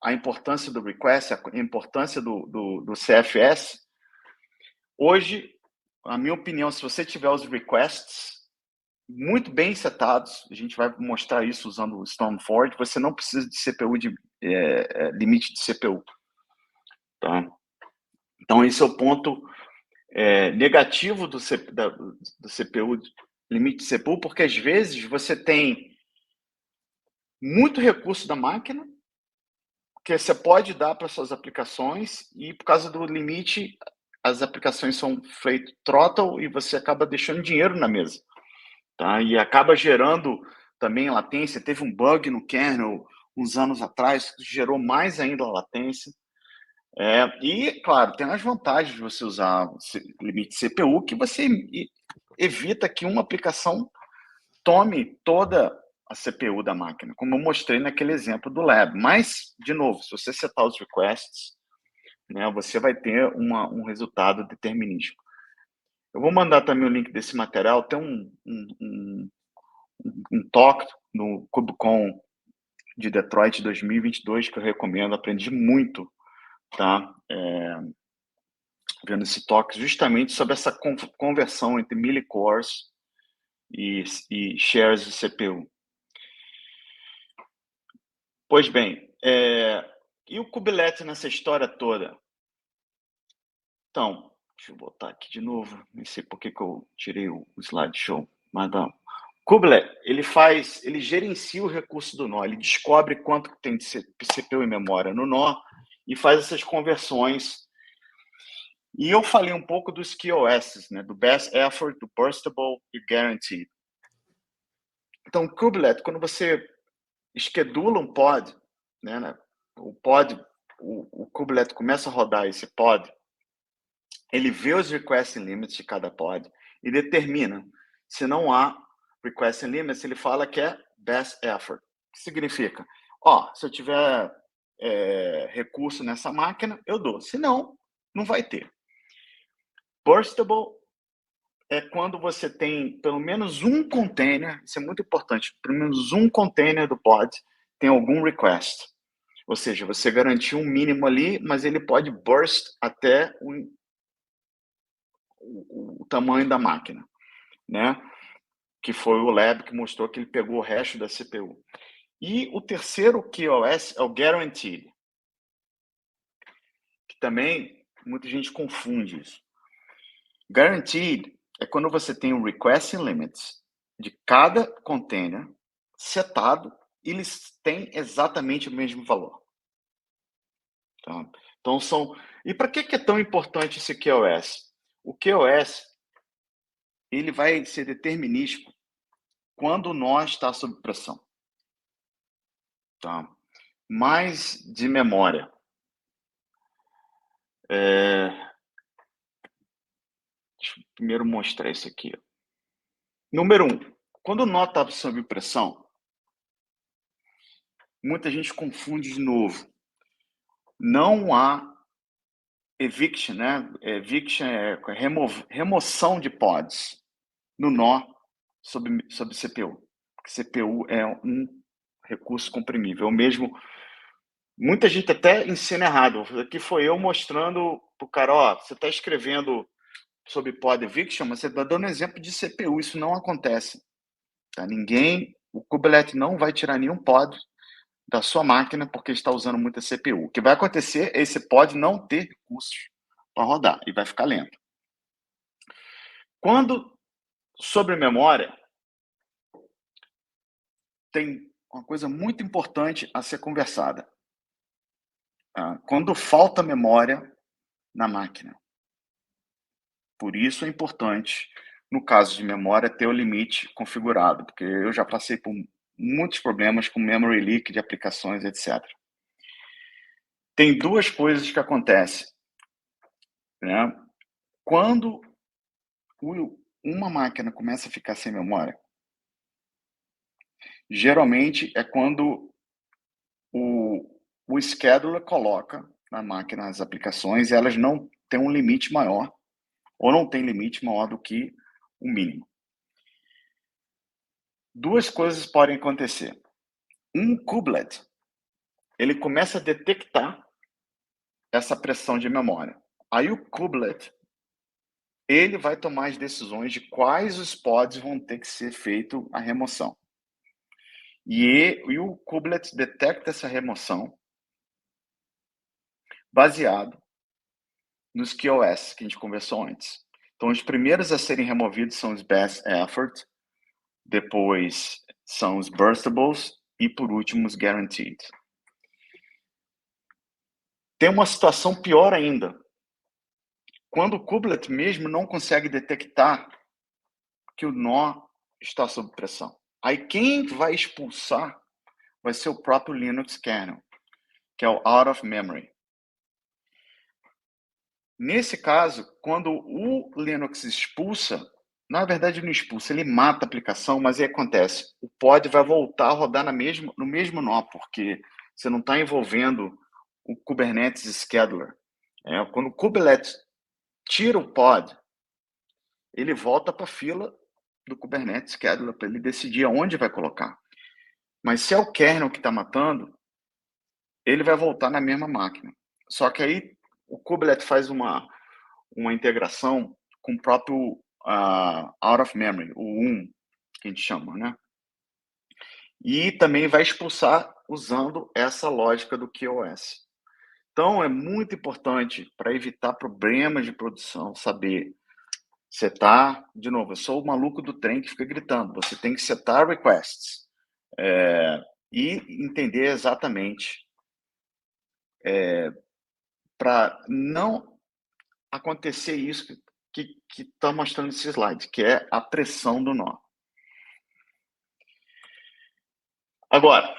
a importância do request, a importância do CFS, hoje, a minha opinião, se você tiver os requests muito bem setados, a gente vai mostrar isso usando o Stormforge, você não precisa de CPU limite de CPU. Tá? Então, esse é o ponto negativo do CPU, limite de CPU, porque às vezes você tem muito recurso da máquina que você pode dar para suas aplicações e por causa do limite as aplicações são feitas throttle e você acaba deixando dinheiro na mesa, tá? E acaba gerando também latência. Teve um bug no kernel uns anos atrás que gerou mais ainda a latência. E, claro, tem as vantagens de você usar o limite CPU, que você evita que uma aplicação tome toda a CPU da máquina, como eu mostrei naquele exemplo do lab. Mas, de novo, se você setar os requests, né, você vai ter um resultado determinístico. Eu vou mandar também o link desse material. Tem um talk no KubeCon de Detroit 2022 que eu recomendo. Aprendi muito, tá? Vendo esse talk justamente sobre essa conversão entre millicores e shares de CPU. Pois bem, e o Kubernetes nessa história toda? Então, deixa eu botar aqui de novo, nem sei por que eu tirei o slideshow, mas não. Kubernetes, ele gerencia o recurso do nó, ele descobre quanto tem de CPU e memória no nó e faz essas conversões E eu falei um pouco dos QoS, né, do Best Effort, do Burstable e Guaranteed. Então, o kubelet, quando você schedula um pod, né, o pod, o kubelet começa a rodar esse pod, ele vê os request limits de cada pod e determina. Se não há request limits, ele fala que é best effort. O que significa? Se eu tiver recurso nessa máquina, eu dou. Se não, não vai ter. Burstable é quando você tem pelo menos um container, isso é muito importante, pelo menos um container do pod tem algum request. Ou seja, você garantiu um mínimo ali, mas ele pode burst até o tamanho da máquina, né? Que foi o lab que mostrou que ele pegou o resto da CPU. E o terceiro QoS é o Guaranteed, que também muita gente confunde isso. Guaranteed é quando você tem o request limits de cada container setado e eles têm exatamente o mesmo valor. Tá? Então são. E para que é tão importante esse QoS? O QoS ele vai ser determinístico quando o nó está sob pressão. Tá? Mais de memória. Deixa eu primeiro mostrar isso aqui. Número 1. Quando o nó está sob pressão, muita gente confunde de novo. Não há eviction, né? Eviction é remoção de pods no nó sob CPU. Porque CPU é um recurso comprimível. O mesmo. Muita gente até ensina errado. Aqui foi eu mostrando para o cara, você está escrevendo sobre pod eviction, mas você está dando exemplo de CPU. Isso não acontece. Tá? O kubelet não vai tirar nenhum pod da sua máquina porque está usando muita CPU. O que vai acontecer é esse pod não ter recursos para rodar e vai ficar lento. Quando sobre memória, tem uma coisa muito importante a ser conversada. Quando falta memória na máquina. Por isso é importante, no caso de memória, ter o limite configurado, porque eu já passei por muitos problemas com memory leak de aplicações, etc. Tem duas coisas que acontecem, né? Quando uma máquina começa a ficar sem memória, geralmente é quando o scheduler coloca na máquina as aplicações e elas não têm um limite maior, ou não tem limite maior do que o mínimo. Duas coisas podem acontecer. Um kubelet, ele começa a detectar essa pressão de memória. Aí o kubelet, ele vai tomar as decisões de quais os pods vão ter que ser feito a remoção. E o kubelet detecta essa remoção baseado nos QoS que a gente conversou antes. Então, os primeiros a serem removidos são os best effort, depois são os burstables e, por último, os guaranteed. Tem uma situação pior ainda. Quando o kubelet mesmo não consegue detectar que o nó está sob pressão. Aí quem vai expulsar vai ser o próprio Linux kernel, que é o out of memory. Nesse caso, quando o Linux expulsa, na verdade não expulsa, ele mata a aplicação, mas aí acontece, o pod vai voltar a rodar no mesmo nó, porque você não está envolvendo o Kubernetes Scheduler. Quando o Kubernetes tira o pod, ele volta para a fila do Kubernetes Scheduler para ele decidir aonde vai colocar. Mas se é o kernel que está matando, ele vai voltar na mesma máquina. Só que aí o kubelet faz uma integração com o próprio out of memory, o 1, que a gente chama, né? E também vai expulsar usando essa lógica do QoS. Então, é muito importante para evitar problemas de produção, saber setar, de novo, eu sou o maluco do trem que fica gritando, você tem que setar requests e entender exatamente para não acontecer isso que está mostrando esse slide, que é a pressão do nó. Agora,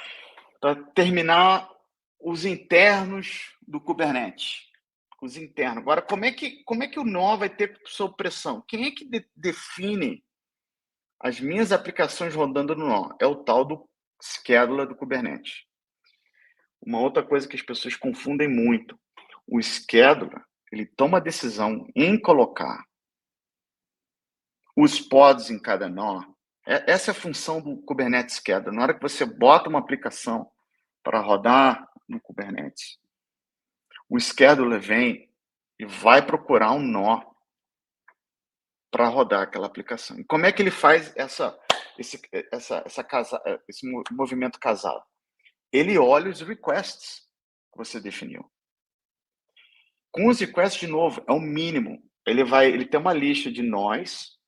para terminar, os internos do Kubernetes. Os internos. Agora, como é que o nó vai ter sob pressão? Quem é que define as minhas aplicações rodando no nó? É o tal do scheduler do Kubernetes. Uma outra coisa que as pessoas confundem muito. O scheduler, ele toma a decisão em colocar os pods em cada nó. Essa é a função do Kubernetes Scheduler. Na hora que você bota uma aplicação para rodar no Kubernetes, o scheduler vem e vai procurar um nó para rodar aquela aplicação. E como é que ele faz esse movimento casado? Ele olha os requests que você definiu. Com os requests, de novo, é o mínimo. Ele tem uma lista de nós,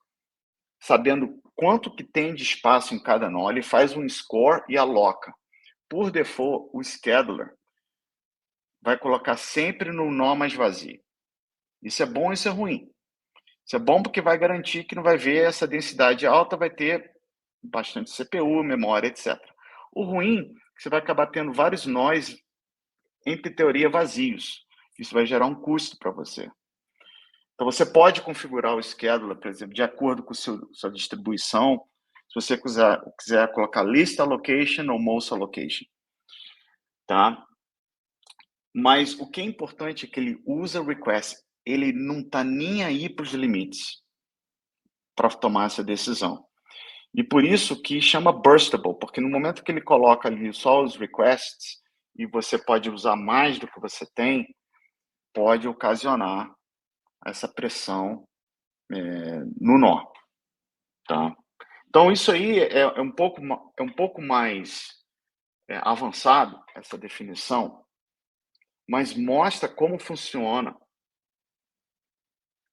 sabendo quanto que tem de espaço em cada nó, ele faz um score e aloca. Por default, o scheduler vai colocar sempre no nó mais vazio. Isso é bom e isso é ruim. Isso é bom porque vai garantir que não vai ver essa densidade alta, vai ter bastante CPU, memória, etc. O ruim é que você vai acabar tendo vários nós, em teoria, vazios. Isso vai gerar um custo para você. Então, você pode configurar o scheduler, por exemplo, de acordo com sua distribuição, se você quiser colocar list allocation ou most allocation. Tá? Mas o que é importante é que ele usa o request, ele não está nem aí para os limites para tomar essa decisão. E por isso que chama burstable, porque no momento que ele coloca ali só os requests e você pode usar mais do que você tem, pode ocasionar essa pressão no nó. Tá? Então, isso aí é um pouco mais avançado, essa definição, mas mostra como funciona,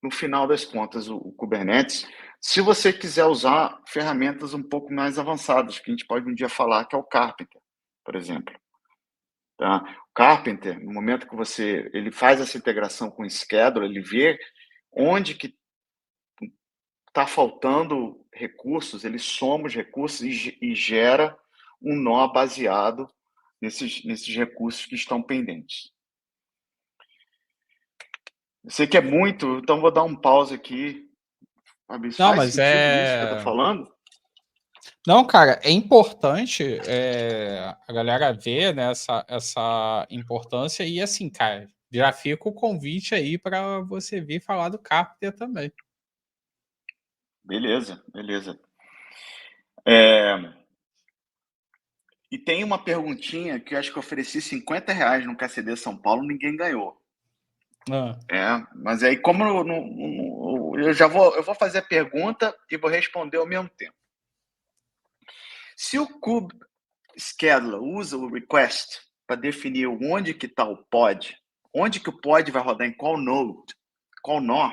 no final das contas, o Kubernetes. Se você quiser usar ferramentas um pouco mais avançadas, que a gente pode um dia falar, que é o Carpenter, por exemplo. Tá? O Carpenter, no momento que ele faz essa integração com o Scheduler, ele vê onde que está faltando recursos, ele soma os recursos e gera um nó baseado nesses recursos que estão pendentes. Eu sei que é muito, então vou dar um pause aqui. Faz sentido isso que eu estou falando? Não, cara, é importante a galera ver, né, essa importância e assim, cara, já fica o convite aí para você vir falar do Carpenter também. Beleza. E tem uma perguntinha que eu acho que eu ofereci R$50 no KCD São Paulo, ninguém ganhou. Mas aí como eu vou fazer a pergunta e vou responder ao mesmo tempo. Se o Kube Scheduler usa o request para definir onde que está o pod, onde que o pod vai rodar em qual node, qual nó,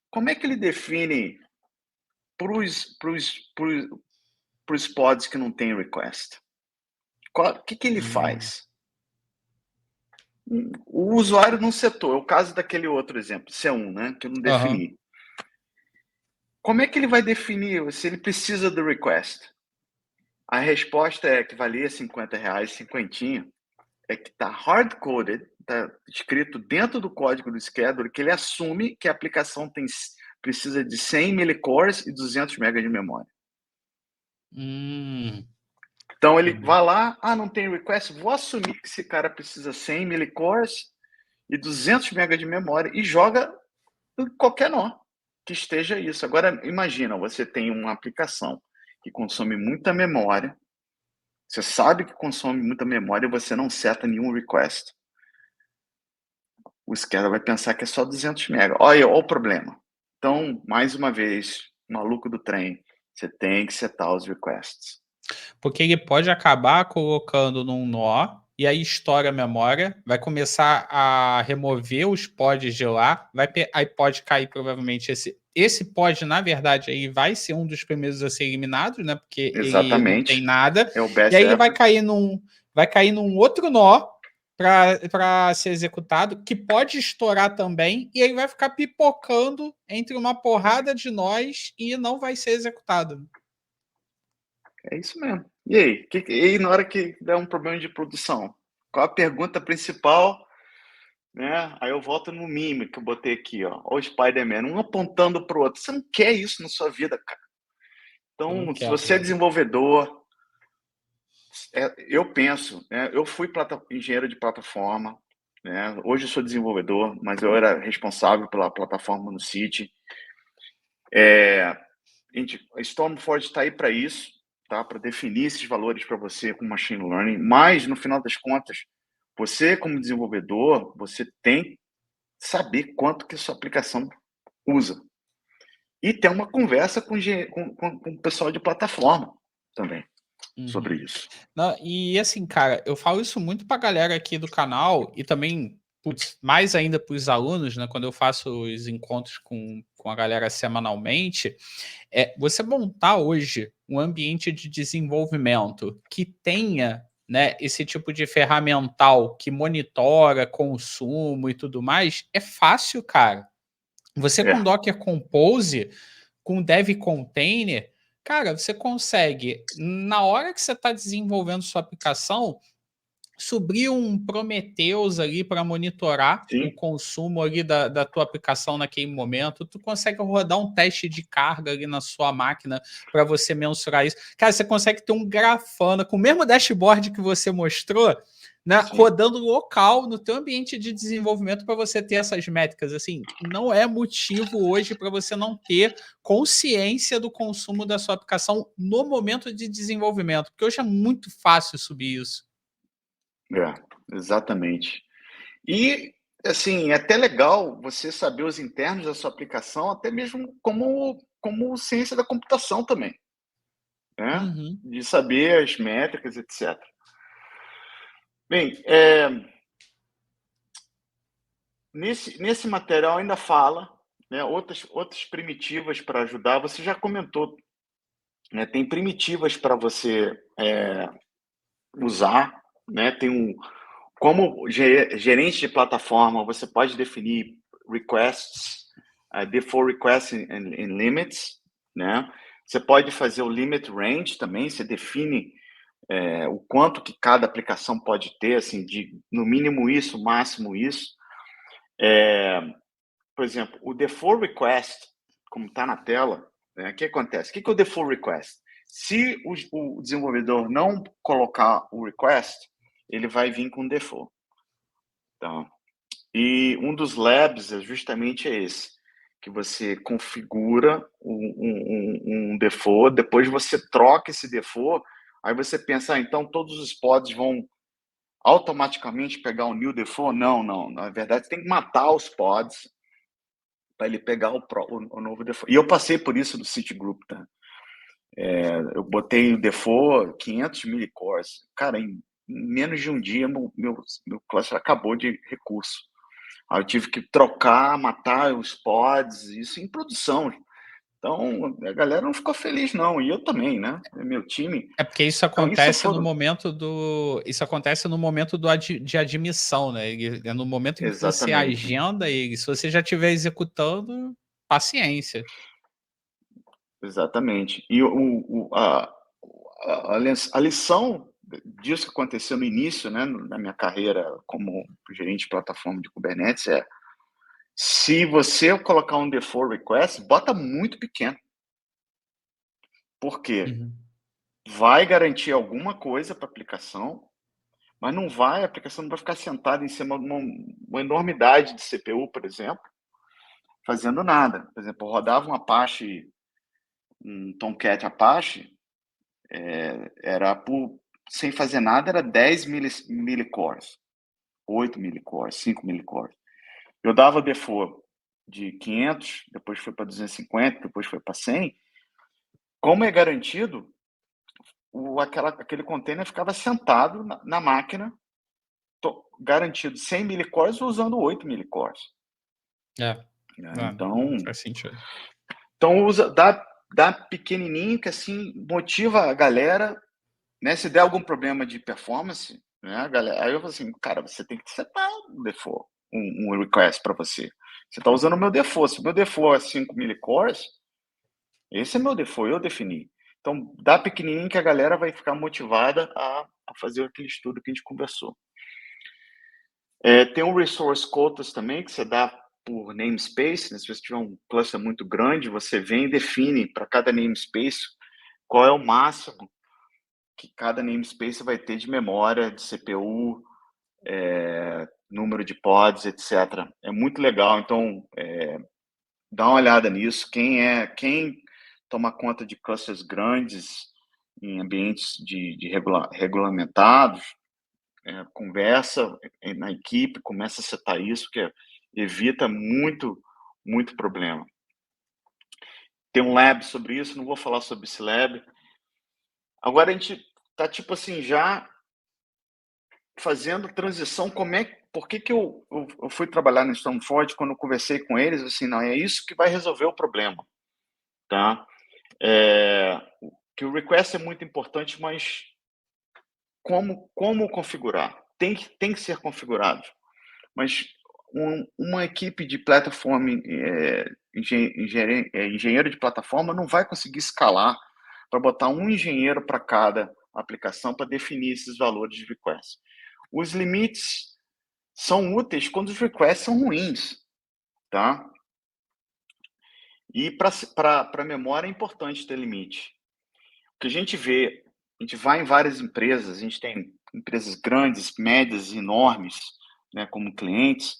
como é que ele define para os pods que não tem request? O que ele faz? O usuário não setou. É o caso daquele outro exemplo, C1, né, que eu não defini. Como é que ele vai definir se ele precisa do request? A resposta é que valia R$50, cinquentinha, é que está hard-coded, está escrito dentro do código do scheduler, que ele assume que a aplicação precisa de 100 milicores e 200 MB de memória. Então, ele vai lá, não tem request, vou assumir que esse cara precisa 100 milicores e 200 MB de memória e joga em qualquer nó que esteja isso. Agora, imagina, você tem uma aplicação que consome muita memória, você sabe que consome muita memória e você não seta nenhum request. O scheduler vai pensar que é só 200 MB. Olha o problema. Então, mais uma vez, maluco do trem, você tem que setar os requests. Porque ele pode acabar colocando num nó e aí estoura a memória, vai começar a remover os pods de lá, aí pode cair provavelmente esse pod, na verdade, aí vai ser um dos primeiros a ser eliminados, né? Porque ele não tem nada. É o best e aí ele vai cair num outro nó para ser executado, que pode estourar também, e aí vai ficar pipocando entre uma porrada de nós e não vai ser executado. É isso mesmo. E aí? E aí, na hora que der um problema de produção? Qual a pergunta principal, né? Aí eu volto no meme que eu botei aqui, ó. Ó o Spider-Man, um apontando para o outro. Você não quer isso na sua vida, cara. Eu não Então, se quero, você é velho. desenvolvedor, eu penso, né? Eu fui engenheiro de plataforma, né? Hoje eu sou desenvolvedor, mas eu era responsável pela plataforma no City. A Stormforge está aí para isso, tá? Para definir esses valores para você com machine learning. Mas no final das contas, você como desenvolvedor, você tem que saber quanto que a sua aplicação usa e ter uma conversa com o pessoal de plataforma também sobre Uhum. isso. Não, e assim, cara, eu falo isso muito pra galera aqui do canal e também, putz, mais ainda para os alunos, né? Quando eu faço os encontros com a galera semanalmente, você montar hoje um ambiente de desenvolvimento que tenha, né, esse tipo de ferramental que monitora consumo e tudo mais, é fácil, cara. Você com É, Docker Compose, com Dev Container, cara, você consegue, na hora que você está desenvolvendo sua aplicação, subir um Prometheus ali para monitorar o sim, consumo ali da tua aplicação naquele momento. Tu consegue rodar um teste de carga ali na sua máquina para você mensurar isso. Cara, você consegue ter um Grafana com o mesmo dashboard que você mostrou, né, sim. rodando local no teu ambiente de desenvolvimento para você ter essas métricas. Assim, não é motivo hoje para você não ter consciência do consumo da sua aplicação no momento de desenvolvimento, porque hoje é muito fácil subir isso. Exatamente. E, assim, é até legal você saber os internos da sua aplicação, até mesmo como ciência da computação também, né? Uhum. De saber as métricas, etc. Bem, nesse material ainda fala, né, outras primitivas para ajudar. Você já comentou, né? Tem primitivas para você usar, né? Como gerente de plataforma, você pode definir requests, default requests and limits, né? Você pode fazer o limit range também, você define o quanto que cada aplicação pode ter, assim, de no mínimo isso, máximo isso. Por exemplo, o default request, como está na tela, né, o que acontece? O que é o default request? Se o desenvolvedor não colocar o request, ele vai vir com default. Tá? E um dos labs é justamente esse, que você configura um default, depois você troca esse default, aí você pensa, então todos os pods vão automaticamente pegar o new default? Não, não. Na verdade, você tem que matar os pods para ele pegar o novo default. E eu passei por isso no Citigroup, tá? Eu botei o default 500 milicores. Cara, em menos de um dia, meu cluster acabou de recurso. Aí eu tive que trocar, matar os pods, isso em produção. Então, a galera não ficou feliz, não. E eu também, né? Meu time. É porque isso Então, isso acontece no foram. momento do isso acontece no momento de admissão, né, é no momento em que você Exatamente. agenda ele, se você já estiver executando, paciência. Exatamente. E a lição disso que aconteceu no início, né, na minha carreira como gerente de plataforma de Kubernetes é: se você colocar um default request, bota muito pequeno. Por quê? Uhum. Vai garantir alguma coisa para a aplicação, mas não vai, a aplicação não vai ficar sentada em cima de uma enormidade de CPU, por exemplo, fazendo nada. Por exemplo, eu rodava um Apache, um Tomcat Apache, era sem fazer nada, era 10 milicores, 8 milicores, 5 milicores. Eu dava default de 500, depois foi para 250, depois foi para 100. Como é garantido, aquele container ficava sentado na máquina, garantido 100 milicores usando 8 milicores. É, Né? não, Então, faz sentido. usa, dá pequenininho, que assim motiva a galera, né? Se der algum problema de performance, né, galera? Aí eu falei assim, cara, você tem que setar um default, um request para você. Você está usando o meu default. Se o meu default é 5 milicores, esse é meu default, eu defini. Então, dá pequenininho que a galera vai ficar motivada a fazer aquele estudo que a gente conversou. Tem um resource quotas também, que você dá por namespace, né? Se você tiver um cluster muito grande, você vem e define para cada namespace qual é o máximo que cada namespace vai ter de memória, de CPU, número de pods, etc. É muito legal, então dá uma olhada nisso. Quem toma conta de clusters grandes em ambientes regulamentados, conversa na equipe, começa a setar isso, que evita muito problema. Tem um lab sobre isso, não vou falar sobre esse lab. Agora a gente está tipo assim já fazendo transição. Por que eu fui trabalhar no Stormford? Quando eu conversei com eles, assim, não, é isso que vai resolver o problema, tá? Que o request é muito importante, mas como configurar? Tem que ser configurado, mas uma equipe de plataforma, engenheiro de plataforma não vai conseguir escalar para botar um engenheiro para cada aplicação para definir esses valores de request. Os limites são úteis quando os requests são ruins, tá? E para memória é importante ter limite. O que a gente vê, a gente vai em várias empresas, a gente tem empresas grandes, médias, enormes, né, como clientes.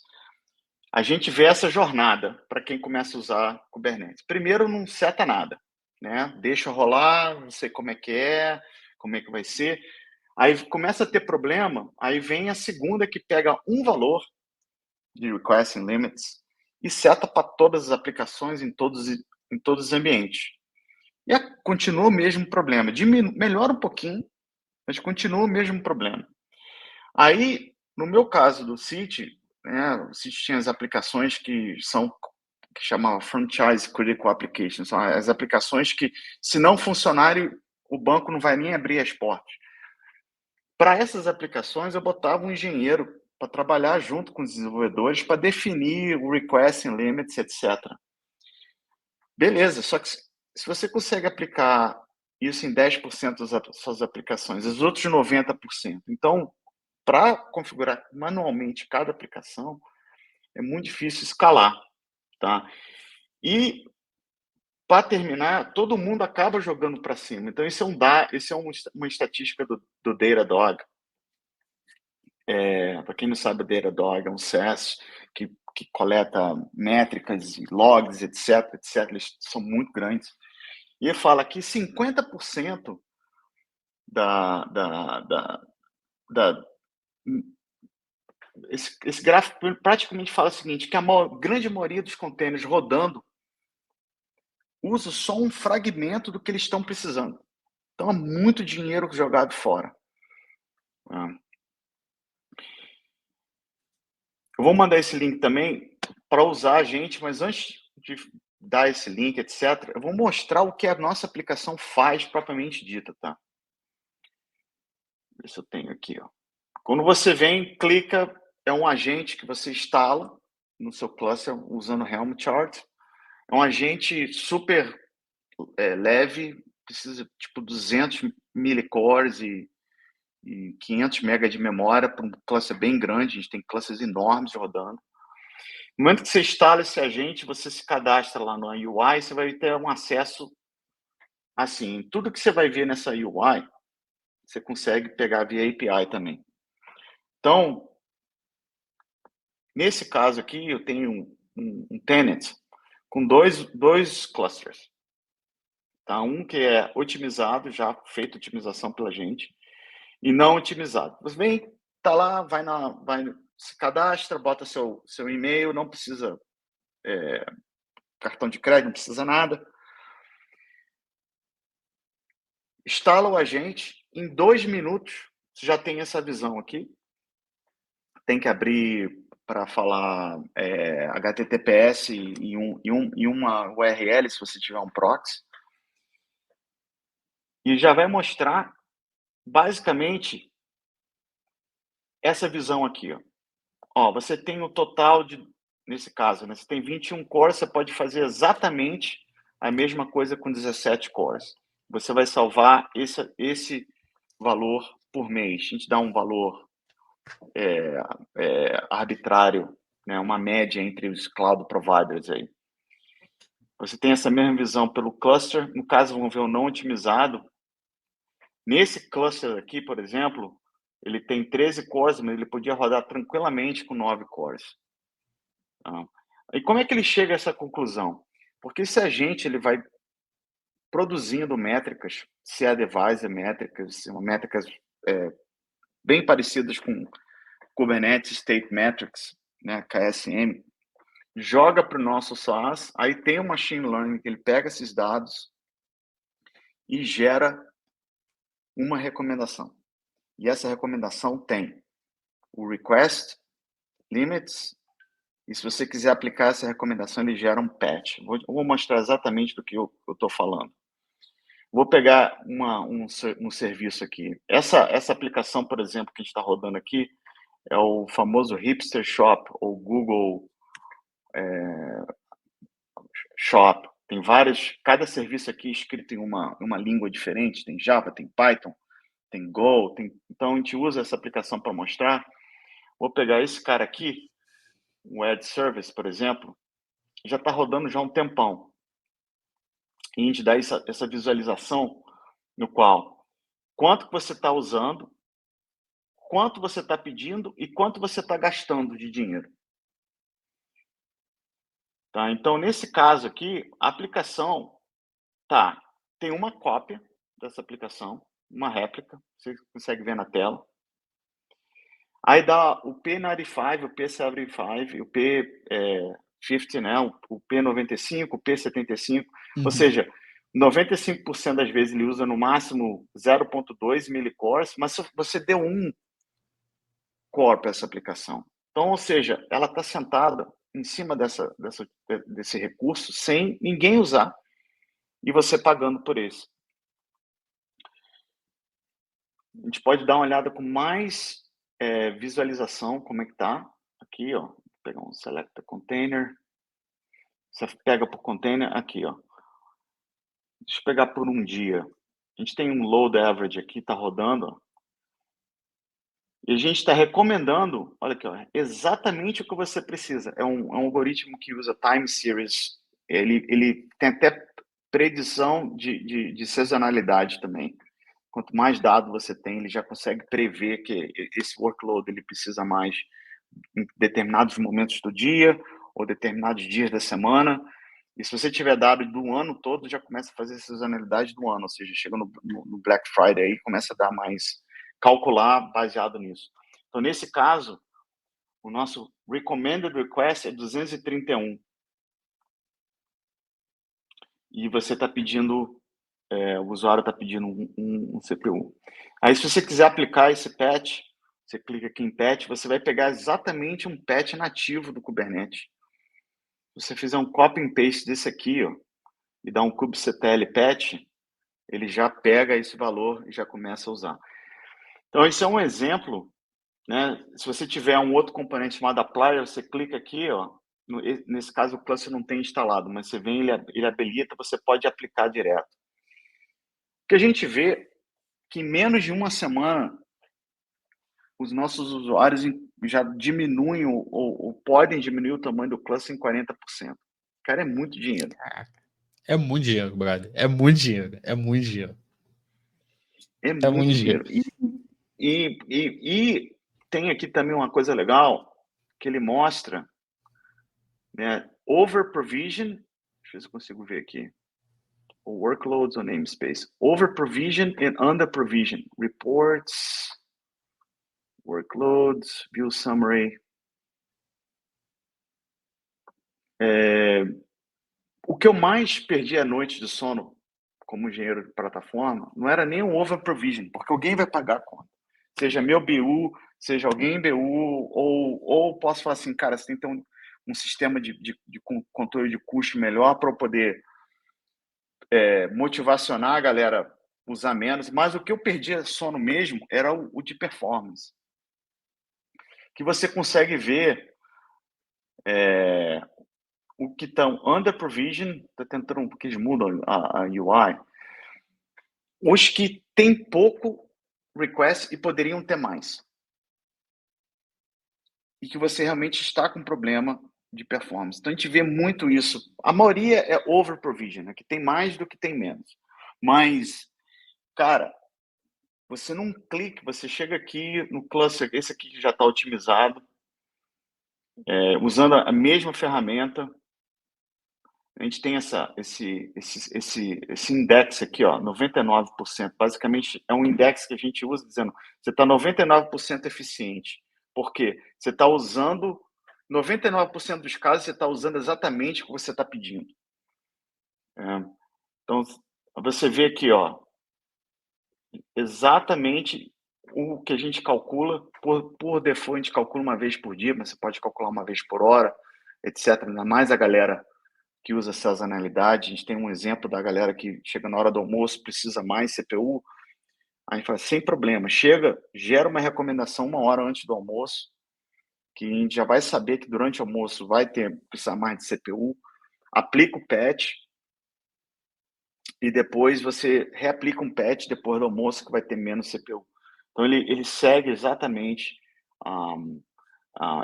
A gente vê essa jornada para quem começa a usar Kubernetes. Primeiro, não seta nada, né? Deixa rolar, não sei como é que vai ser. Aí começa a ter problema, aí vem a segunda que pega um valor de request and limits e seta para todas as aplicações em todos os ambientes. E continua o mesmo problema. Melhora um pouquinho, mas continua o mesmo problema. Aí, no meu caso do City, né, o City tinha as aplicações que chamava Franchise Critical Applications, são as aplicações que, se não funcionarem, o banco não vai nem abrir as portas. Para essas aplicações, eu botava um engenheiro para trabalhar junto com os desenvolvedores para definir o request and limits, etc. Beleza, só que se você consegue aplicar isso em 10% das suas aplicações, os outros 90%. Então, para configurar manualmente cada aplicação, é muito difícil escalar, tá? E, para terminar, todo mundo acaba jogando para cima. Então, isso é uma estatística do Datadog. Para quem não sabe, o Datadog é um SaaS que coleta métricas, logs, etc. Eles são muito grandes. E ele fala que 50% esse gráfico praticamente fala o seguinte, que a grande maioria dos containers rodando usa só um fragmento do que eles estão precisando. Então, é muito dinheiro jogado fora. Eu vou mandar esse link também para usar a gente, mas antes de dar esse link, etc., eu vou mostrar o que a nossa aplicação faz propriamente dita, tá? Ver se eu tenho aqui, ó. Quando você vem, clica, é um agente que você instala no seu cluster usando Helm chart. É um agente super leve, precisa tipo 200 milicores e 500 MB de memória para um cluster bem grande. A gente tem clusters enormes rodando. No momento que você instala esse agente, você se cadastra lá no UI, você vai ter um acesso assim, tudo que você vai ver nessa UI, você consegue pegar via API também. Então, nesse caso aqui, eu tenho um tenant com dois clusters. Tá? Um que é otimizado, já feito otimização pela gente, e não otimizado. Você vem, tá lá, se cadastra, bota seu e-mail, não precisa cartão de crédito, não precisa nada. Instala o agente, em 2 minutos, você já tem essa visão aqui. Tem que abrir para falar HTTPS e uma URL, se você tiver um proxy. E já vai mostrar, basicamente, essa visão aqui, ó. Ó, você tem o total de, nesse caso, né, você tem 21 cores, você pode fazer exatamente a mesma coisa com 17 cores. Você vai salvar esse valor por mês. A gente dá um valor arbitrário, né, uma média entre os cloud providers aí. Você tem essa mesma visão pelo cluster. No caso, vamos ver o não otimizado. Nesse cluster aqui, por exemplo, ele tem 13 cores, mas ele podia rodar tranquilamente com 9 cores. Tá? E como é que ele chega a essa conclusão? Porque esse agente ele vai produzindo métricas, se é device, métricas bem parecidas com Kubernetes State Metrics, né, KSM, joga para o nosso SaaS, aí tem o machine learning que ele pega esses dados e gera uma recomendação. E essa recomendação tem o request, limits, e se você quiser aplicar essa recomendação, ele gera um patch. Vou mostrar exatamente do que eu estou falando. Vou pegar um serviço aqui. Essa aplicação, por exemplo, que a gente está rodando aqui, é o famoso Hipster Shop, ou Google Shop. Tem vários, cada serviço aqui escrito em uma língua diferente, tem Java, tem Python, tem Go, então a gente usa essa aplicação para mostrar. Vou pegar esse cara aqui, o Ad Service, por exemplo, já está rodando já há um tempão. E a gente dá essa visualização no qual quanto que você está usando, quanto você está pedindo e quanto você está gastando de dinheiro. Tá? Então, nesse caso aqui, a aplicação tem uma cópia dessa aplicação, uma réplica, você consegue ver na tela. Aí dá o P95, o P75, o P50, né? O P95, o P75, ou seja, 95% das vezes ele usa no máximo 0.2 milicores, mas você deu um core para essa aplicação. Então, ou seja, ela está sentada em cima desse recurso sem ninguém usar e você pagando por isso. A gente pode dar uma olhada com mais visualização, como é que tá. Aqui, ó, vou pegar um select a container. Você pega por container, aqui, ó. Deixa eu pegar por um dia. A gente tem um load average aqui, tá rodando, ó. E a gente está recomendando, olha aqui, ó, exatamente o que você precisa. É um algoritmo que usa time series. Ele tem até predição de sazonalidade também. Quanto mais dado você tem, ele já consegue prever que esse workload ele precisa mais em determinados momentos do dia ou determinados dias da semana. E se você tiver dado do ano todo, já começa a fazer essa sazonalidade do ano, ou seja, chega no Black Friday aí, começa a dar mais, calcular baseado nisso. Então, nesse caso, o nosso recommended request é 231. E você está pedindo, o usuário está pedindo um CPU. Aí, se você quiser aplicar esse patch, você clica aqui em patch, você vai pegar exatamente um patch nativo do Kubernetes. Se você fizer um copy and paste desse aqui, ó, e dar um kubectl patch, ele já pega esse valor e já começa a usar. Então, esse é um exemplo, né? Se você tiver um outro componente chamado applier, você clica aqui, ó, nesse caso o cluster não tem instalado, mas você vem, ele habilita, você pode aplicar direto. O que a gente vê que em menos de uma semana os nossos usuários já diminuem ou podem diminuir o tamanho do cluster em 40%. Cara, é muito dinheiro. É muito dinheiro, brother. É muito dinheiro. É muito dinheiro. É É muito muito dinheiro. dinheiro. E tem aqui também uma coisa legal que ele mostra, né? Over provision. Deixa eu ver se eu consigo ver aqui. Workloads ou namespace. Over provision and under provision. Reports, workloads, view summary. O que eu mais perdi a noite de sono como engenheiro de plataforma não era nem o over provision, porque alguém vai pagar a conta. Seja meu BU, seja alguém BU, ou posso falar assim, cara, você tem que ter um sistema de controle de custo melhor para poder motivacionar a galera usar menos. Mas o que eu perdia sono mesmo era o de performance. que você consegue ver o que estão under provision, está tentando, porque eles mudam a UI, os que tem pouco request e poderiam ter mais. E que você realmente está com problema de performance. Então a gente vê muito isso. A maioria é over provision, né? Que tem mais do que tem menos. Mas, cara, você num clique, você chega aqui no cluster, esse aqui que já está otimizado, usando a mesma ferramenta, a gente tem esse index aqui, ó, 99%. Basicamente, é um index que a gente usa dizendo você está 99% eficiente. Por quê? Você está usando, 99% dos casos, você está usando exatamente o que você está pedindo. Então, você vê aqui, ó, exatamente o que a gente calcula. Por default, a gente calcula uma vez por dia, mas você pode calcular uma vez por hora, etc. Ainda mais a galera que usa sazonalidade. A gente tem um exemplo da galera que chega na hora do almoço, precisa mais CPU. A gente fala, sem problema, chega, gera uma recomendação uma hora antes do almoço, que a gente já vai saber que durante o almoço vai precisar mais de CPU, aplica o patch, e depois você reaplica um patch depois do almoço que vai ter menos CPU. Então, ele segue exatamente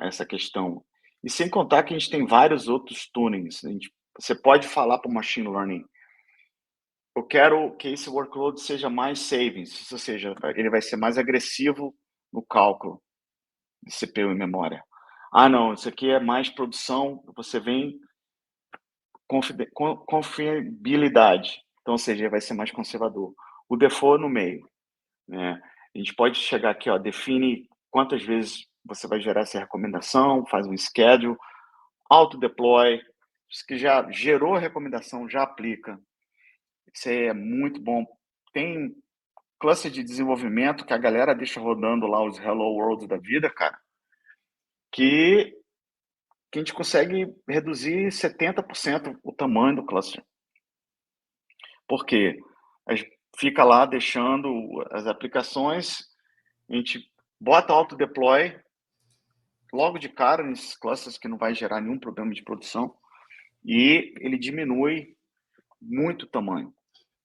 essa questão. E sem contar que a gente tem vários outros tunings. Você pode falar para o machine learning, eu quero que esse workload seja mais savings, ou seja, ele vai ser mais agressivo no cálculo de CPU e memória. Ah, não, isso aqui é mais produção, você vem confiabilidade, então, ou seja, vai ser mais conservador. O default no meio, né? A gente pode chegar aqui, ó, define quantas vezes você vai gerar essa recomendação, faz um schedule, auto-deploy, que já gerou a recomendação, já aplica. Isso aí é muito bom. Tem cluster de desenvolvimento que a galera deixa rodando lá os Hello World da vida, cara, que a gente consegue reduzir 70% o tamanho do cluster. Por quê? A gente fica lá deixando as aplicações, a gente bota auto-deploy logo de cara nesses clusters que não vai gerar nenhum problema de produção e ele diminui muito o tamanho,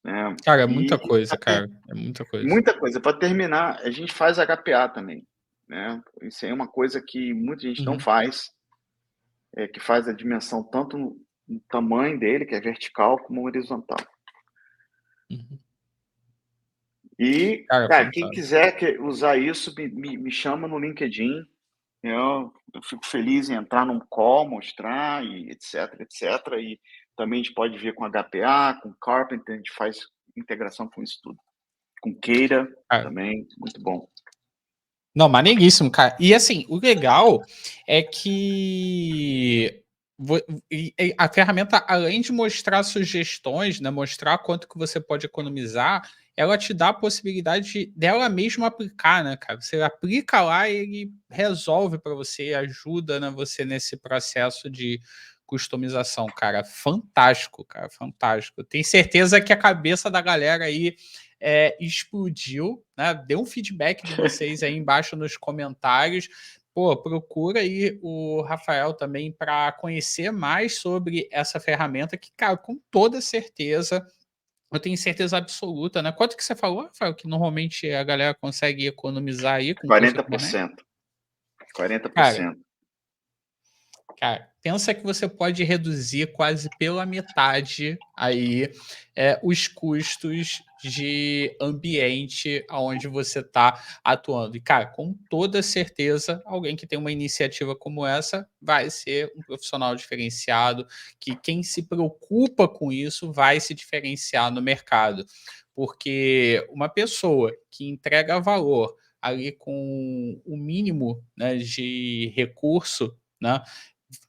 né? Cara, é E muita coisa, cara. É muita coisa. muita coisa. Para terminar, a gente faz HPA também, né? Isso aí é uma coisa que muita gente não Uhum. faz, que faz a dimensão tanto no tamanho dele, que é vertical, como horizontal. Uhum. E, Cara, cara, quem fantástico. quiser usar isso, me chama no LinkedIn. Eu fico feliz em entrar num call, mostrar, e etc, etc. E também a gente pode ver com HPA, com Carpenter, a gente faz integração com isso tudo. Com Keira Cara, também, muito bom. não, maneiríssimo, cara. E assim, o legal é que a ferramenta, além de mostrar sugestões, né, mostrar quanto que você pode economizar, ela te dá a possibilidade dela mesma aplicar, né, cara? Você aplica lá e ele resolve para você, ajuda, né, você nesse processo de customização, cara. Fantástico, cara, fantástico. Tenho certeza que a cabeça da galera aí explodiu, né? Dê um feedback de vocês aí embaixo nos comentários. Pô, procura aí o Rafael também para conhecer mais sobre essa ferramenta que, cara, com toda certeza, eu tenho certeza absoluta, né? Quanto que você falou, Rafael, que normalmente a galera consegue economizar aí com curso da Kubernetes? 40%. 40%. Cara, Cara, pensa que você pode reduzir quase pela metade aí os custos de ambiente aonde você está atuando. E, cara, com toda certeza, alguém que tem uma iniciativa como essa vai ser um profissional diferenciado, que quem se preocupa com isso vai se diferenciar no mercado. Porque uma pessoa que entrega valor ali com o mínimo, né, de recurso, né,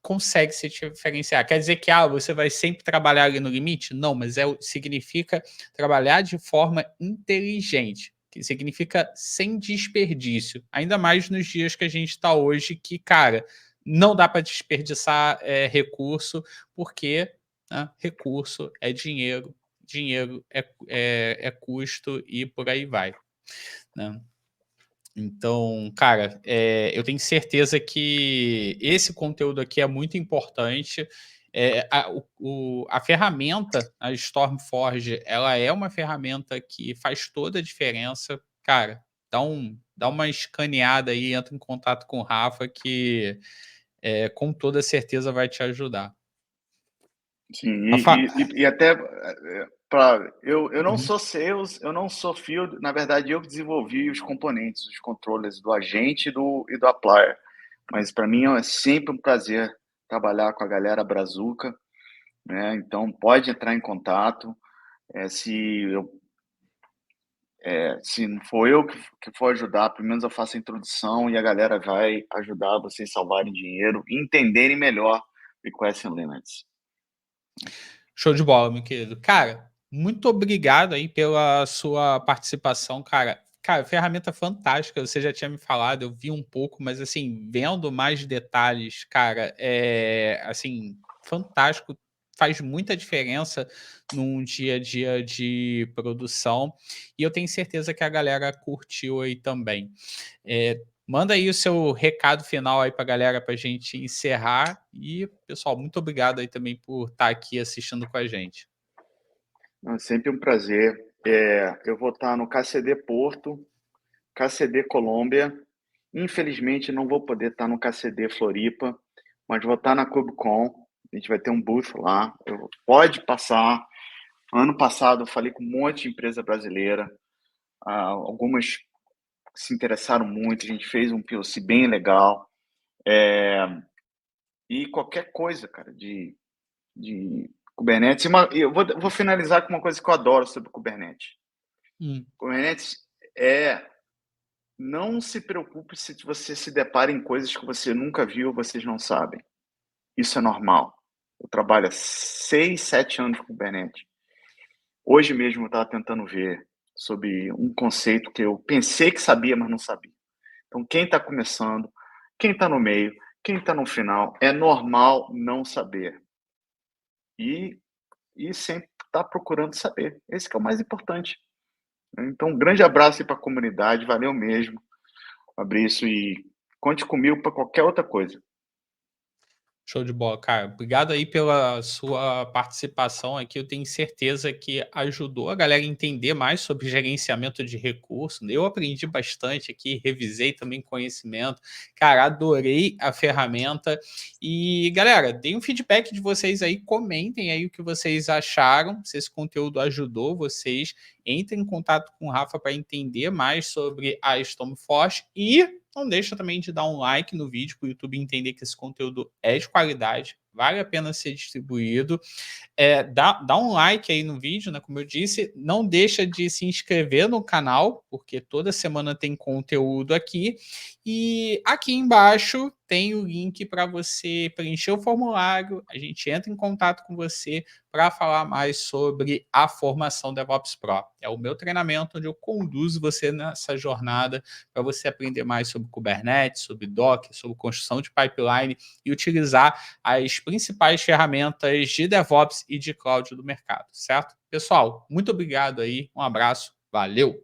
consegue se diferenciar. Quer dizer que você vai sempre trabalhar ali no limite? Não, mas significa trabalhar de forma inteligente, que significa sem desperdício. Ainda mais nos dias que a gente está hoje, que, cara, não dá para desperdiçar recurso, porque né, recurso é dinheiro, dinheiro é custo e por aí vai. Né? Então, cara, eu tenho certeza que esse conteúdo aqui é muito importante. A ferramenta, a Stormforge, ela é uma ferramenta que faz toda a diferença. Cara, dá uma escaneada aí, entra em contato com o Rafa que, com toda certeza vai te ajudar. Sim, Rafa e até para eu não uhum. sou sales, eu não sou field, na verdade eu que desenvolvi os componentes, os controles do agente e do applier, mas para mim é sempre um prazer trabalhar com a galera Brazuca, né, então pode entrar em contato, se não for eu que for ajudar, pelo menos eu faço a introdução e a galera vai ajudar vocês salvarem dinheiro e entenderem melhor o Request Limits. Show de bola, meu querido. Cara, muito obrigado aí pela sua participação, cara. Cara, ferramenta fantástica, você já tinha me falado, eu vi um pouco, mas assim, vendo mais detalhes, cara, assim, fantástico, faz muita diferença num dia a dia de produção, e eu tenho certeza que a galera curtiu aí também. Manda aí o seu recado final aí pra galera pra gente encerrar e, pessoal, muito obrigado aí também por estar aqui assistindo com a gente. Não, é sempre um prazer. Eu vou estar no KCD Porto, KCD Colômbia. Infelizmente, não vou poder estar no KCD Floripa, mas vou estar na KubeCon. A gente vai ter um booth lá. Pode passar. Ano passado, eu falei com um monte de empresa brasileira. Algumas se interessaram muito. A gente fez um POC bem legal. E qualquer coisa, cara, de Kubernetes. Eu vou finalizar com uma coisa que eu adoro sobre Kubernetes. Hum, Kubernetes não se preocupe se você se depara em coisas que você nunca viu ou vocês não sabem. Isso é normal. Eu trabalho há 6, 7 anos com Kubernetes. Hoje mesmo eu estava tentando ver sobre um conceito que eu pensei que sabia, mas não sabia. Então, quem está começando, quem está no meio, quem está no final, é normal não saber. E, e sempre está procurando saber. Esse que é o mais importante. Então, um grande abraço aí para a comunidade. Valeu mesmo. Fabrício, e conte comigo para qualquer outra coisa. show de bola, cara. Obrigado aí pela sua participação aqui. Eu tenho certeza que ajudou a galera a entender mais sobre gerenciamento de recursos. Eu aprendi bastante aqui, revisei também conhecimento. Cara, adorei a ferramenta. E, galera, deem um feedback de vocês aí, comentem aí o que vocês acharam, se esse conteúdo ajudou vocês. Entrem em contato com o Rafa para entender mais sobre a Stormforge e não deixa também de dar um like no vídeo para o YouTube entender que esse conteúdo é de qualidade, vale a pena ser distribuído. Dá um like aí no vídeo, né? Como eu disse, não deixa de se inscrever no canal, porque toda semana tem conteúdo aqui. E aqui embaixo tem o link para você preencher o formulário. A gente entra em contato com você para falar mais sobre a formação DevOps Pro. É o meu treinamento onde eu conduzo você nessa jornada para você aprender mais sobre Kubernetes, sobre Docker, sobre construção de pipeline e utilizar as principais ferramentas de DevOps e de cloud do mercado, certo? Pessoal, muito obrigado aí, um abraço, valeu!